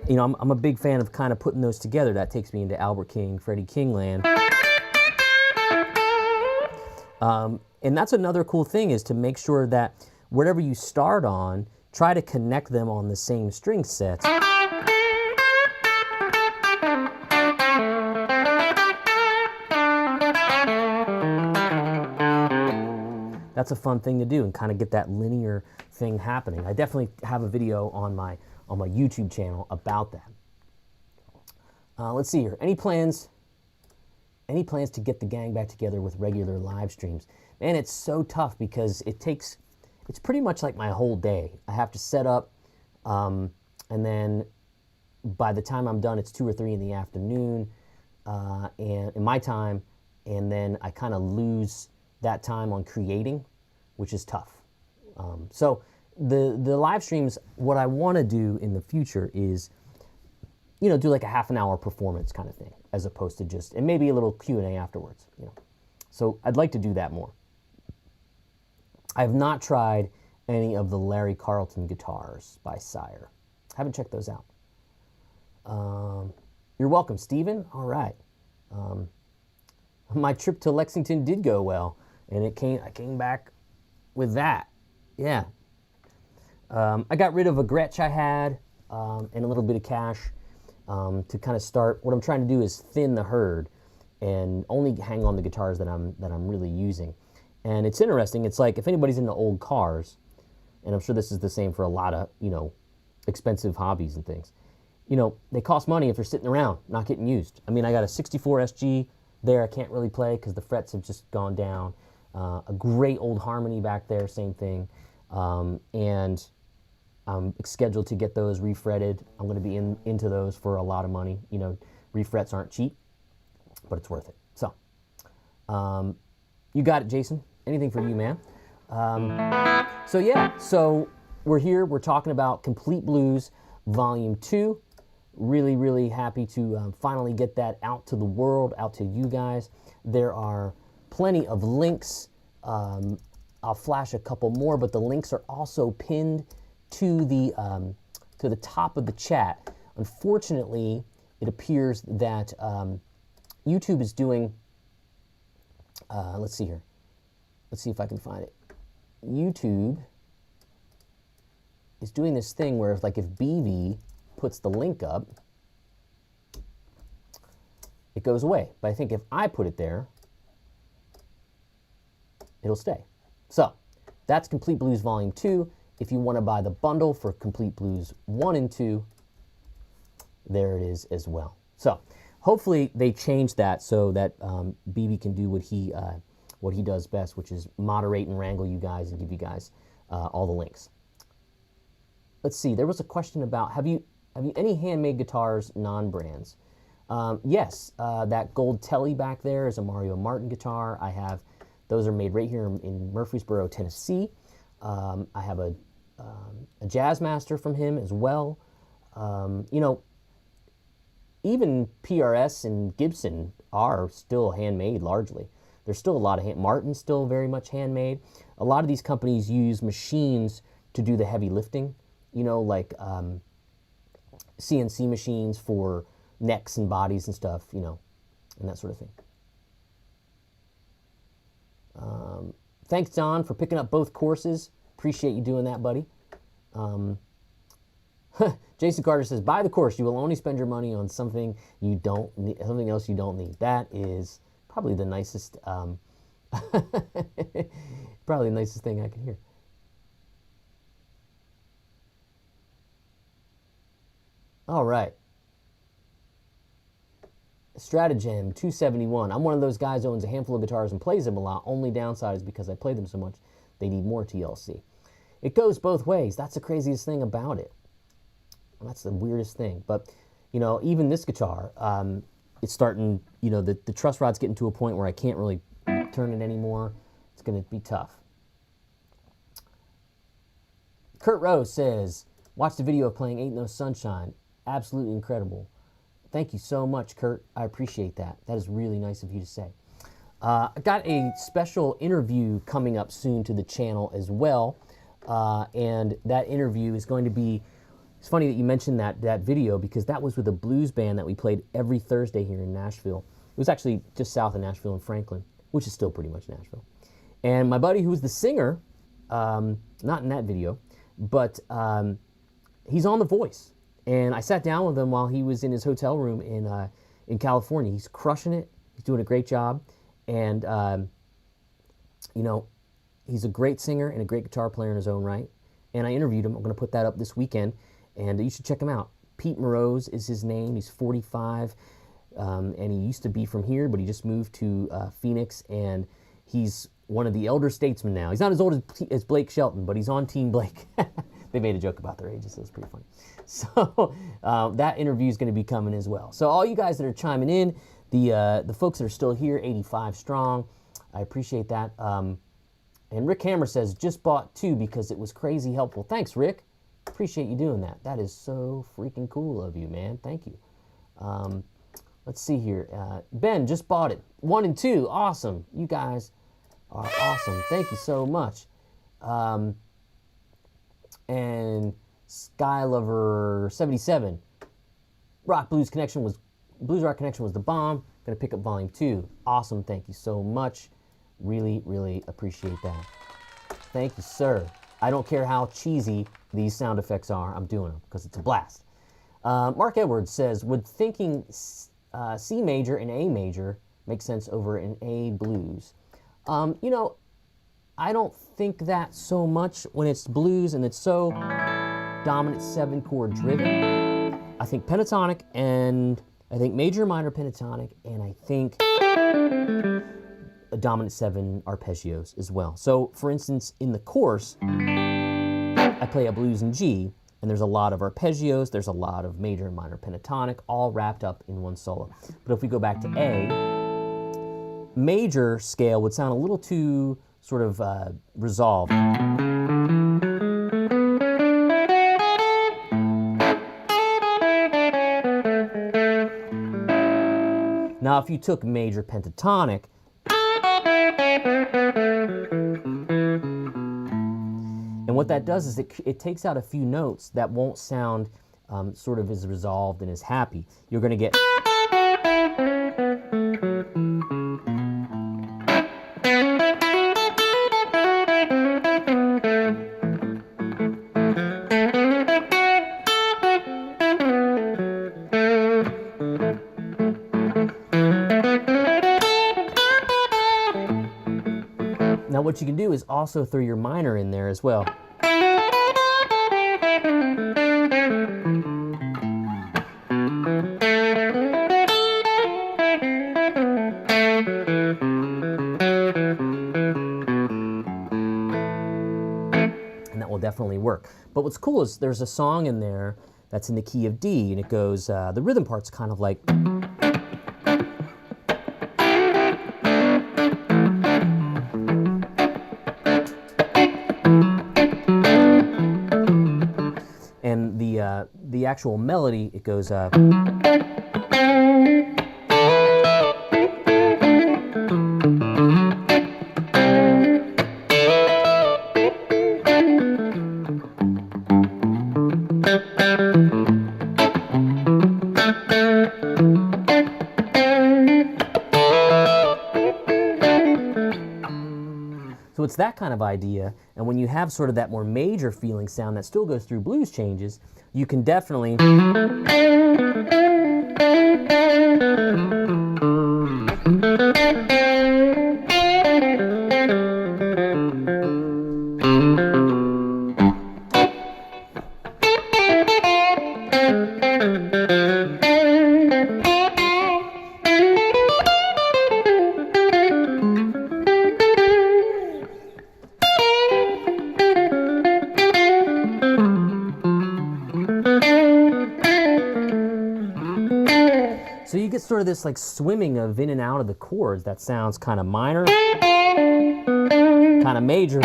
You know, I'm a big fan of kind of putting those together. That takes me into Albert King, Freddie King land. And that's another cool thing, is to make sure that whatever you start on, try to connect them on the same string sets. That's a fun thing to do and kind of get that linear thing happening. I definitely have a video on my YouTube channel about that. Let's see here. Any plans to get the gang back together with regular live streams? Man, it's so tough because it's pretty much like my whole day. I have to set up, and then by the time I'm done, it's 2 or 3 in the afternoon, and in my time, and then I kind of lose that time on creating, which is tough. So the live streams, what I want to do in the future is, you know, do like a half an hour performance kind of thing, as opposed to just, and maybe a little Q&A afterwards, you know. So I'd like to do that more. I have not tried any of the Larry Carlton guitars by Sire. Haven't checked those out. You're welcome, Steven. All right. My trip to Lexington did go well, and I came back with that. Yeah. I got rid of a Gretsch I had, and a little bit of cash, to kind of start. What I'm trying to do is thin the herd and only hang on the guitars that I'm really using. And it's interesting. It's like, if anybody's into old cars, and I'm sure this is the same for a lot of, you know, expensive hobbies and things, you know, they cost money if they're sitting around, not getting used. I mean, I got a 64 SG there. I can't really play because the frets have just gone down. A great old Harmony back there, same thing. And I'm scheduled to get those refretted. I'm going to be into those for a lot of money. You know, refrets aren't cheap, but it's worth it. So, you got it, Jason. Anything for you, man. So yeah, so we're here. We're talking about Complete Blues Volume 2. Really, really happy to finally get that out to the world, out to you guys. There are plenty of links. I'll flash a couple more, but the links are also pinned to the top of the chat. Unfortunately, it appears that YouTube is doing, let's see here. Let's see if I can find it. YouTube is doing this thing where, if BV puts the link up, it goes away. But I think if I put it there, it'll stay. So that's Complete Blues Volume 2. If you want to buy the bundle for Complete Blues 1 and 2, there it is as well. So hopefully they change that so that BB can do what he does best, which is moderate and wrangle you guys and give you guys all the links. Let's see. There was a question about, have you any handmade guitars, non-brands? Yes. That gold Telly back there is a Mario Martin guitar. I have, those are made right here in Murfreesboro, Tennessee. I have a Jazzmaster from him as well. You know, even PRS and Gibson are still handmade largely. There's still a lot of Martin's still very much handmade. A lot of these companies use machines to do the heavy lifting, you know, like CNC machines for necks and bodies and stuff, you know, and that sort of thing. Thanks, Don, for picking up both courses. Appreciate you doing that, buddy. Jason Carter says, buy the course. You will only spend your money on something you don't need, something else you don't need. That is probably the nicest, probably the nicest thing I can hear. All right. Stratagem 271. I'm one of those guys who owns a handful of guitars and plays them a lot. Only downside is because I play them so much, they need more TLC. It goes both ways. That's the craziest thing about it. That's the weirdest thing. But, you know, even this guitar, it's starting, you know, the truss rod's getting to a point where I can't really turn it anymore. It's going to be tough. Kurt Rose says, watch the video of playing Ain't No Sunshine. Absolutely incredible. Thank you so much, Kurt. I appreciate that. That is really nice of you to say. I got a special interview coming up soon to the channel as well. And that interview is going to be, it's funny that you mentioned that video, because that was with a blues band that we played every Thursday here in Nashville. It was actually just south of Nashville in Franklin. which is still pretty much Nashville. And my buddy, who's the singer, not in that video, but he's on The Voice. And I sat down with him while he was in his hotel room in California. He's crushing it. He's doing a great job. And, you know, he's a great singer and a great guitar player in his own right. And I interviewed him. I'm going to put that up this weekend. And you should check him out. Pete Morose is his name. He's 45. And he used to be from here, but he just moved to Phoenix. And he's one of the elder statesmen now. He's not as old as Blake Shelton, but he's on Team Blake. They made a joke about their ages, so it's pretty funny. So that interview is going to be coming as well. So all you guys that are chiming in, the folks that are still here, 85 strong, I appreciate that. And Rick Hammer says, just bought 2 because it was crazy helpful. Thanks, Rick. Appreciate you doing that. That is so freaking cool of you, man. Thank you. Let's see here. Ben just bought it. 1 and 2. Awesome. You guys are awesome. Thank you so much. And Skylover77. Blues Rock Connection was the bomb. Gonna pick up volume 2. Awesome. Thank you so much. Really, really appreciate that. Thank you, sir. I don't care how cheesy these sound effects are. I'm doing them because it's a blast. Mark Edwards says, would thinking C major and A major make sense over an A blues? You know, I don't think that so much when it's blues and it's so dominant 7-chord driven. I think pentatonic, and I think major minor pentatonic, and I think a dominant 7 arpeggios as well. So for instance, in the course, I play a blues in G, and there's a lot of arpeggios, there's a lot of major and minor pentatonic, all wrapped up in one solo. But if we go back to A, major scale would sound a little too sort of resolved. Now, if you took major pentatonic, and what that does is it takes out a few notes that won't sound sort of as resolved and as happy. You're going to get... Now what you can do is also throw your minor in there as well. And that will definitely work. But what's cool is there's a song in there that's in the key of D, and it goes, the rhythm part's kind of like... And the actual melody, it goes... So it's that kind of idea, and when you have sort of that more major feeling sound that still goes through blues changes, you can definitely... So you get sort of this like swimming of in and out of the chords that sounds kind of minor, kind of major.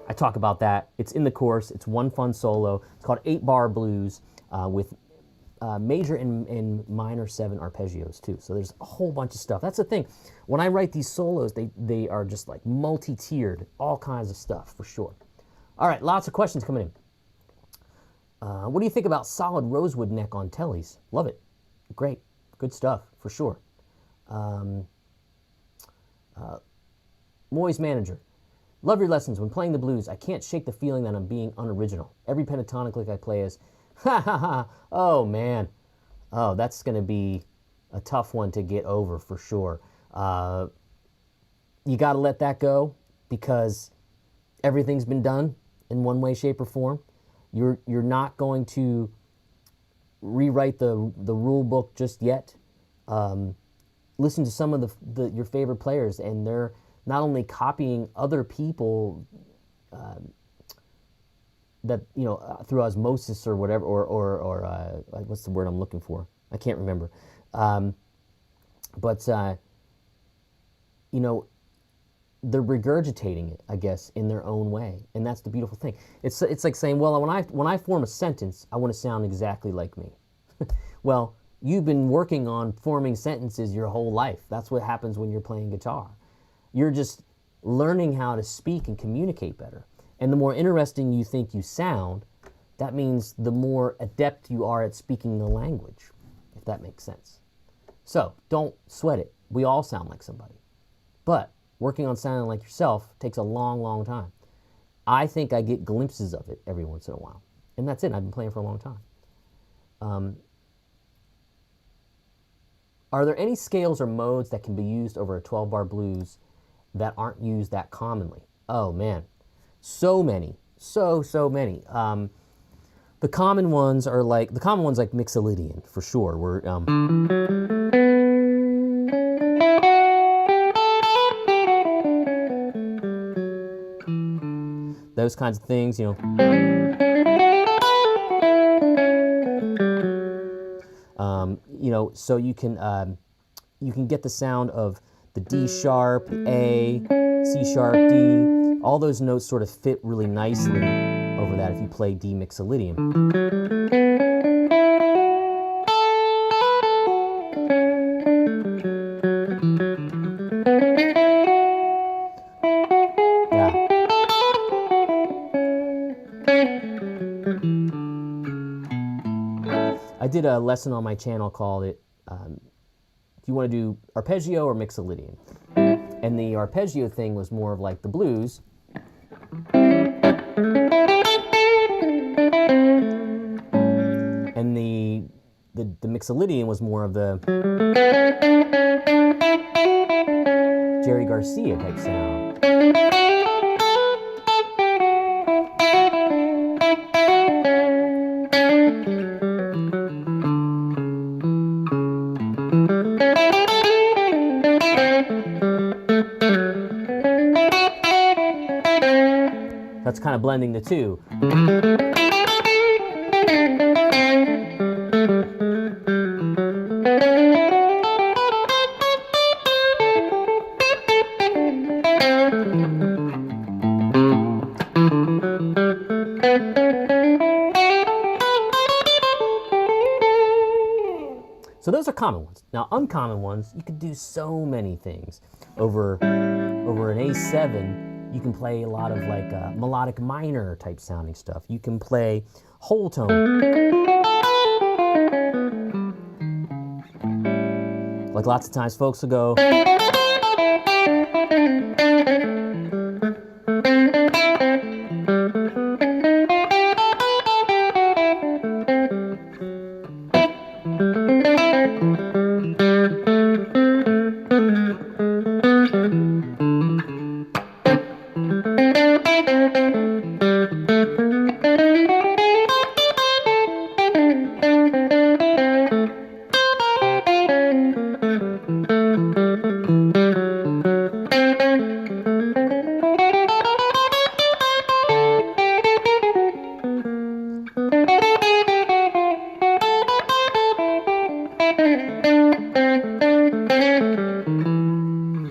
I talk about that. It's in the course. It's one fun solo. It's called 8-bar blues with major and minor 7 arpeggios too. So there's a whole bunch of stuff. That's the thing. When I write these solos, they are just like multi-tiered, all kinds of stuff for sure. All right, lots of questions coming in. What do you think about solid rosewood neck on tellies? Love it. Great. Good stuff, for sure. Moy's manager. Love your lessons. When playing the blues, I can't shake the feeling that I'm being unoriginal. Every pentatonic lick I play is, ha ha ha, oh man. Oh, that's going to be a tough one to get over for sure. You got to let that go because everything's been done in one way, shape, or form. You're not going to rewrite the rule book just yet. Listen to some of your favorite players, and they're not only copying other people that, you know, through osmosis or whatever, or what's the word I'm looking for? I can't remember. But you know, they're regurgitating it, I guess, in their own way, and that's the beautiful thing. It's like saying, well, when I form a sentence, I want to sound exactly like me. Well, you've been working on forming sentences your whole life. That's what happens when you're playing guitar. You're just learning how to speak and communicate better. And the more interesting you think you sound, that means the more adept you are at speaking the language, if that makes sense. So don't sweat it. We all sound like somebody. But working on sounding like yourself takes a long, long time. I think I get glimpses of it every once in a while. And that's it. I've been playing for a long time. Are there any scales or modes that can be used over a 12-bar blues that aren't used that commonly? Oh, man. So many. So many. The common ones like Mixolydian, for sure. Those kinds of things, you know. So you can get the sound of the D sharp, A, C sharp, D. All those notes sort of fit really nicely over that if you play D Mixolydian. I did a lesson on my channel called do you want to do arpeggio or Mixolydian? And the arpeggio thing was more of like the blues. And the Mixolydian was more of the Jerry Garcia type sound. That's kind of blending the two. So those are common ones. Now, uncommon ones, you could do so many things. Over an A7, you can play a lot of like melodic minor type sounding stuff. You can play whole tone. Like lots of times folks will go.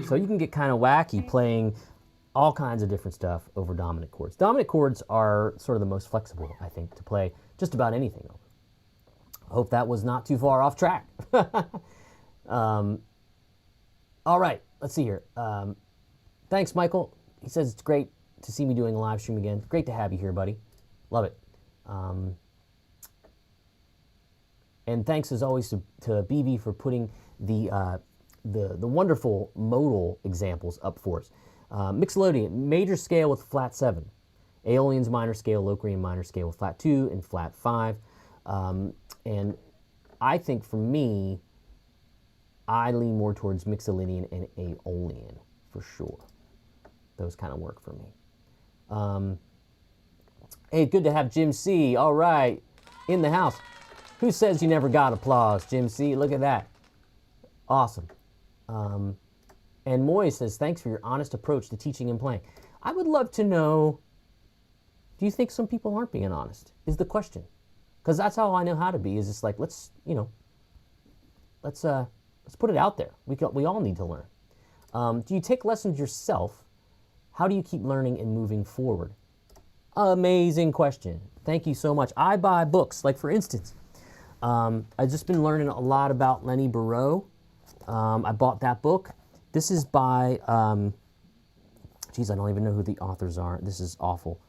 So you can get kind of wacky playing all kinds of different stuff over dominant chords. Dominant chords are sort of the most flexible, I think, to play just about anything over. I hope that was not too far off track. All right, let's see here. Thanks, Michael. He says it's great to see me doing a live stream again. Great to have you here, buddy. Love it. And thanks as always to BB for putting the wonderful modal examples up for us. Mixolydian, major scale with flat 7. Aeolian's minor scale, Locrian minor scale with flat 2 and flat 5. And I think for me, I lean more towards Mixolydian and Aeolian for sure. Those kind of work for me. Hey, good to have Jim C. All right, in the house. Who says you never got applause, Jim C? Look at that. Awesome. And Moy says, thanks for your honest approach to teaching and playing. I would love to know, do you think some people aren't being honest, is the question. Because that's how I know how to be, is just like, let's put it out there. We all need to learn. Do you take lessons yourself? How do you keep learning and moving forward? Amazing question. Thank you so much. I buy books, like for instance, I've just been learning a lot about Lenny Barreau. I bought that book. This is by, geez, I don't even know who the authors are. This is awful.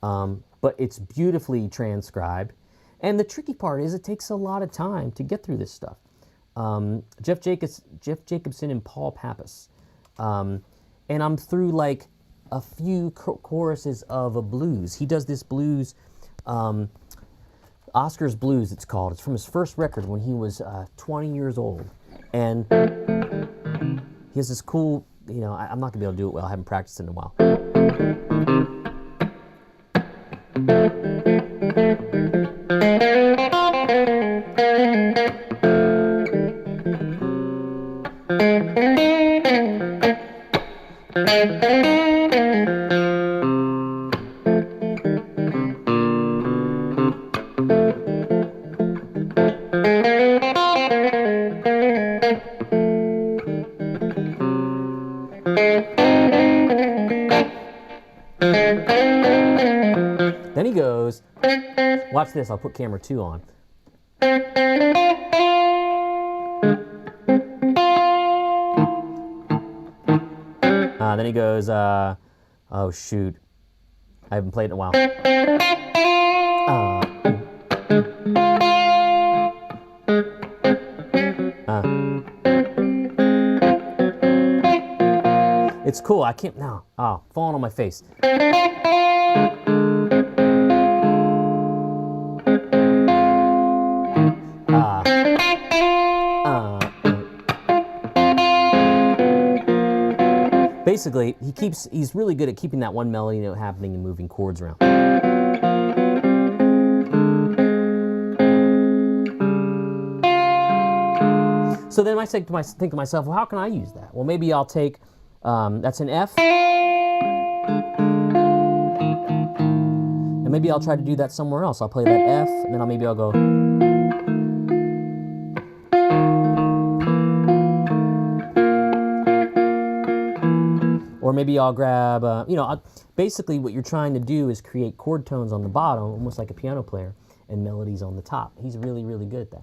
But it's beautifully transcribed. And the tricky part is it takes a lot of time to get through this stuff. Jeff Jacobson and Paul Pappas. And I'm through like a few choruses of a blues. He does this blues, Oscar's Blues it's called. It's from his first record when he was 20 years old. And he has this cool, I'm not gonna be able to do it well, I haven't practiced in a while. Then he goes, watch this, I'll put camera 2 on. Then he goes, oh shoot, I haven't played in a while. It's cool, I can't, no, falling on my face. Basically, he's really good at keeping that one melody note happening and moving chords around. So then I think to myself, well, how can I use that? Well, maybe I'll take, that's an F, and maybe I'll try to do that somewhere else. I'll play that F, and then maybe I'll go. Or maybe I'll grab, basically what you're trying to do is create chord tones on the bottom, almost like a piano player, and melodies on the top. He's really, really good at that.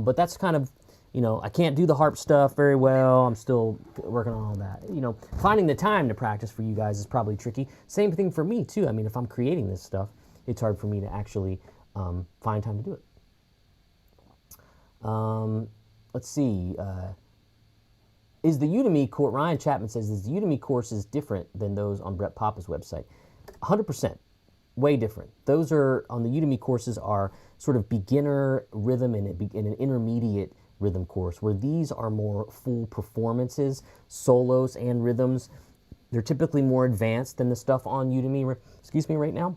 But that's kind of, I can't do the harp stuff very well. I'm still working on all that. Finding the time to practice for you guys is probably tricky. Same thing for me, too. I mean, if I'm creating this stuff, it's hard for me to actually find time to do it. Let's see. Is the Udemy course, Ryan Chapman says, is the Udemy courses different than those on Brett Papa's website? 100%, way different. Those are, on the Udemy courses, are sort of beginner rhythm and an intermediate rhythm course, where these are more full performances, solos and rhythms. They're typically more advanced than the stuff on Udemy, right now.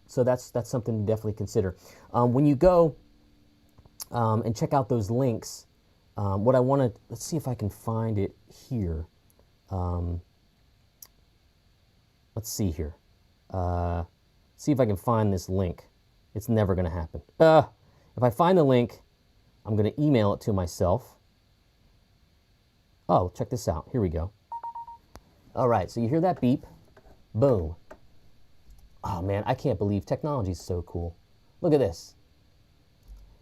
So that's something to definitely consider. When you go and check out those links, what I want to, let's see if I can find it here. Let's see here. See if I can find this link. It's never going to happen. If I find the link, I'm going to email it to myself. Oh, check this out. Here we go. All right, so you hear that beep. Boom. Oh man, I can't believe technology is so cool. Look at this.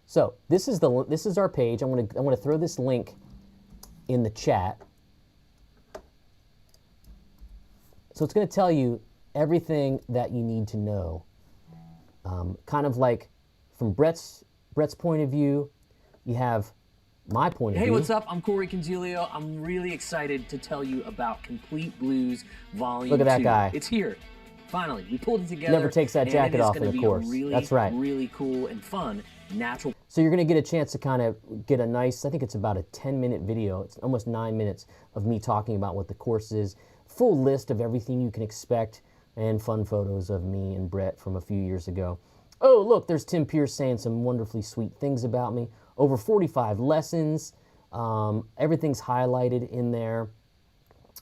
So this is our page. I'm gonna throw this link in the chat. So it's gonna tell you everything that you need to know. Kind of like from Brett's point of view, you have my point of view. Hey, what's up? I'm Corey Congelio. I'm really excited to tell you about Complete Blues Volume 2. Look at that guy. It's here. Finally, we pulled it together. Never takes that jacket off in the course. Really, that's right. Really cool and fun natural. So you're going to get a chance to kind of get a nice, I think it's about a 10-minute video. It's almost 9 minutes of me talking about what the course is. Full list of everything you can expect and fun photos of me and Brett from a few years ago. Oh, look, there's Tim Pierce saying some wonderfully sweet things about me. Over 45 lessons. Everything's highlighted in there.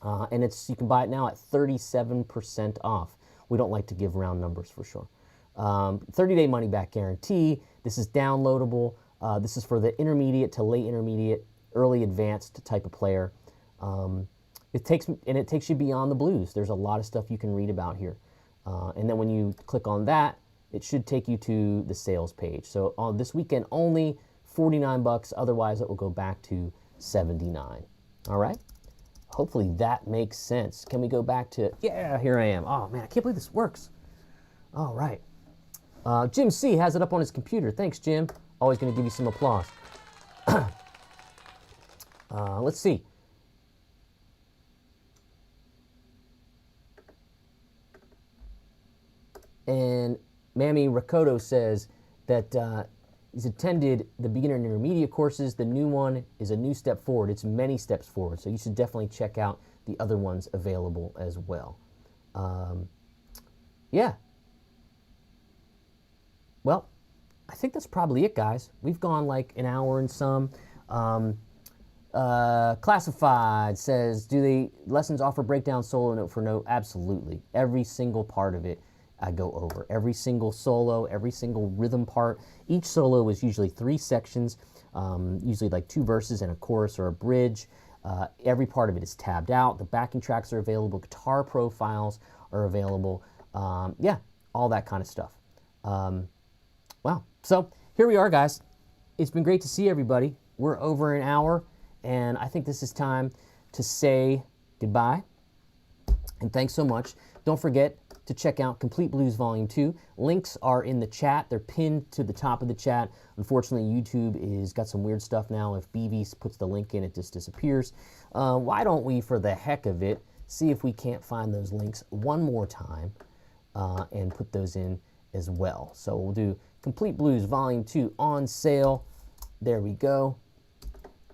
And you can buy it now at 37% off. We don't like to give round numbers for sure. 30-day money-back guarantee. This is downloadable. This is for the intermediate to late intermediate, early advanced type of player. It takes you beyond the blues. There's a lot of stuff you can read about here. And then when you click on that, it should take you to the sales page. So on this weekend only, $49. Otherwise, it will go back to $79. All right? Hopefully that makes sense. Can we go back to, yeah, here I am. Oh, man, I can't believe this works. All right. Jim C. has it up on his computer. Thanks, Jim. Always going to give you some applause. Let's see. And Mammy Rakoto says that he's attended the beginner and intermediate courses. The new one is a new step forward. It's many steps forward. So you should definitely check out the other ones available as well. Yeah. Well, I think that's probably it, guys. We've gone like an hour and some. Classified says, do the lessons offer breakdown solo note for note? Absolutely. Every single part of it I go over. Every single solo, every single rhythm part. Each solo is usually 3 sections, usually like 2 verses and a chorus or a bridge. Every part of it is tabbed out. The backing tracks are available. Guitar profiles are available. Yeah, all that kind of stuff. Wow. So here we are, guys. It's been great to see everybody. We're over an hour, and I think this is time to say goodbye. And thanks so much. Don't forget to check out Complete Blues Volume 2. Links are in the chat. They're pinned to the top of the chat. Unfortunately, YouTube is got some weird stuff now. If BB puts the link in, it just disappears. Why don't we, for the heck of it, see if we can't find those links one more time and put those in as well. So we'll do Complete Blues Volume 2 on sale. There we go.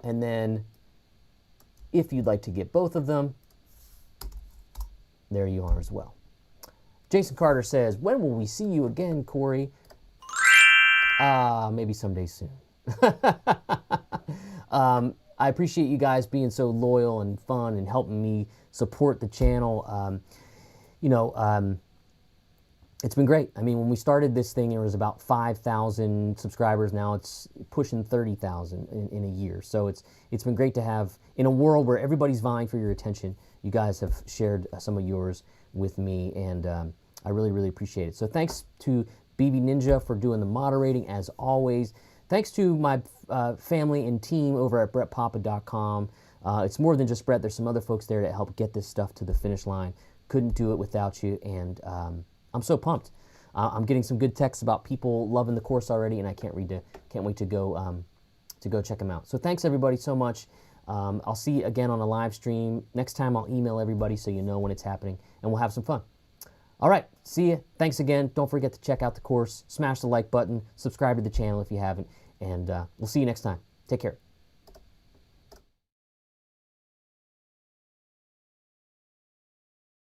And then if you'd like to get both of them, there you are as well. Jason Carter says, when will we see you again, Corey? Maybe someday soon. I appreciate you guys being so loyal and fun and helping me support the channel. It's been great. I mean, when we started this thing, there was about 5,000 subscribers. Now it's pushing 30,000 in a year. So it's been great to have, in a world where everybody's vying for your attention, you guys have shared some of yours with me, and I really, really appreciate it. So thanks to BB Ninja for doing the moderating, as always. Thanks to my family and team over at BrettPapa.com. It's more than just Brett. There's some other folks there to help get this stuff to the finish line. Couldn't do it without you, and I'm so pumped. I'm getting some good texts about people loving the course already, and I can't wait to go check them out. So thanks everybody so much. I'll see you again on a live stream. Next time I'll email everybody so you know when it's happening, and we'll have some fun. All right, see you. Thanks again. Don't forget to check out the course. Smash the like button. Subscribe to the channel if you haven't, and we'll see you next time. Take care.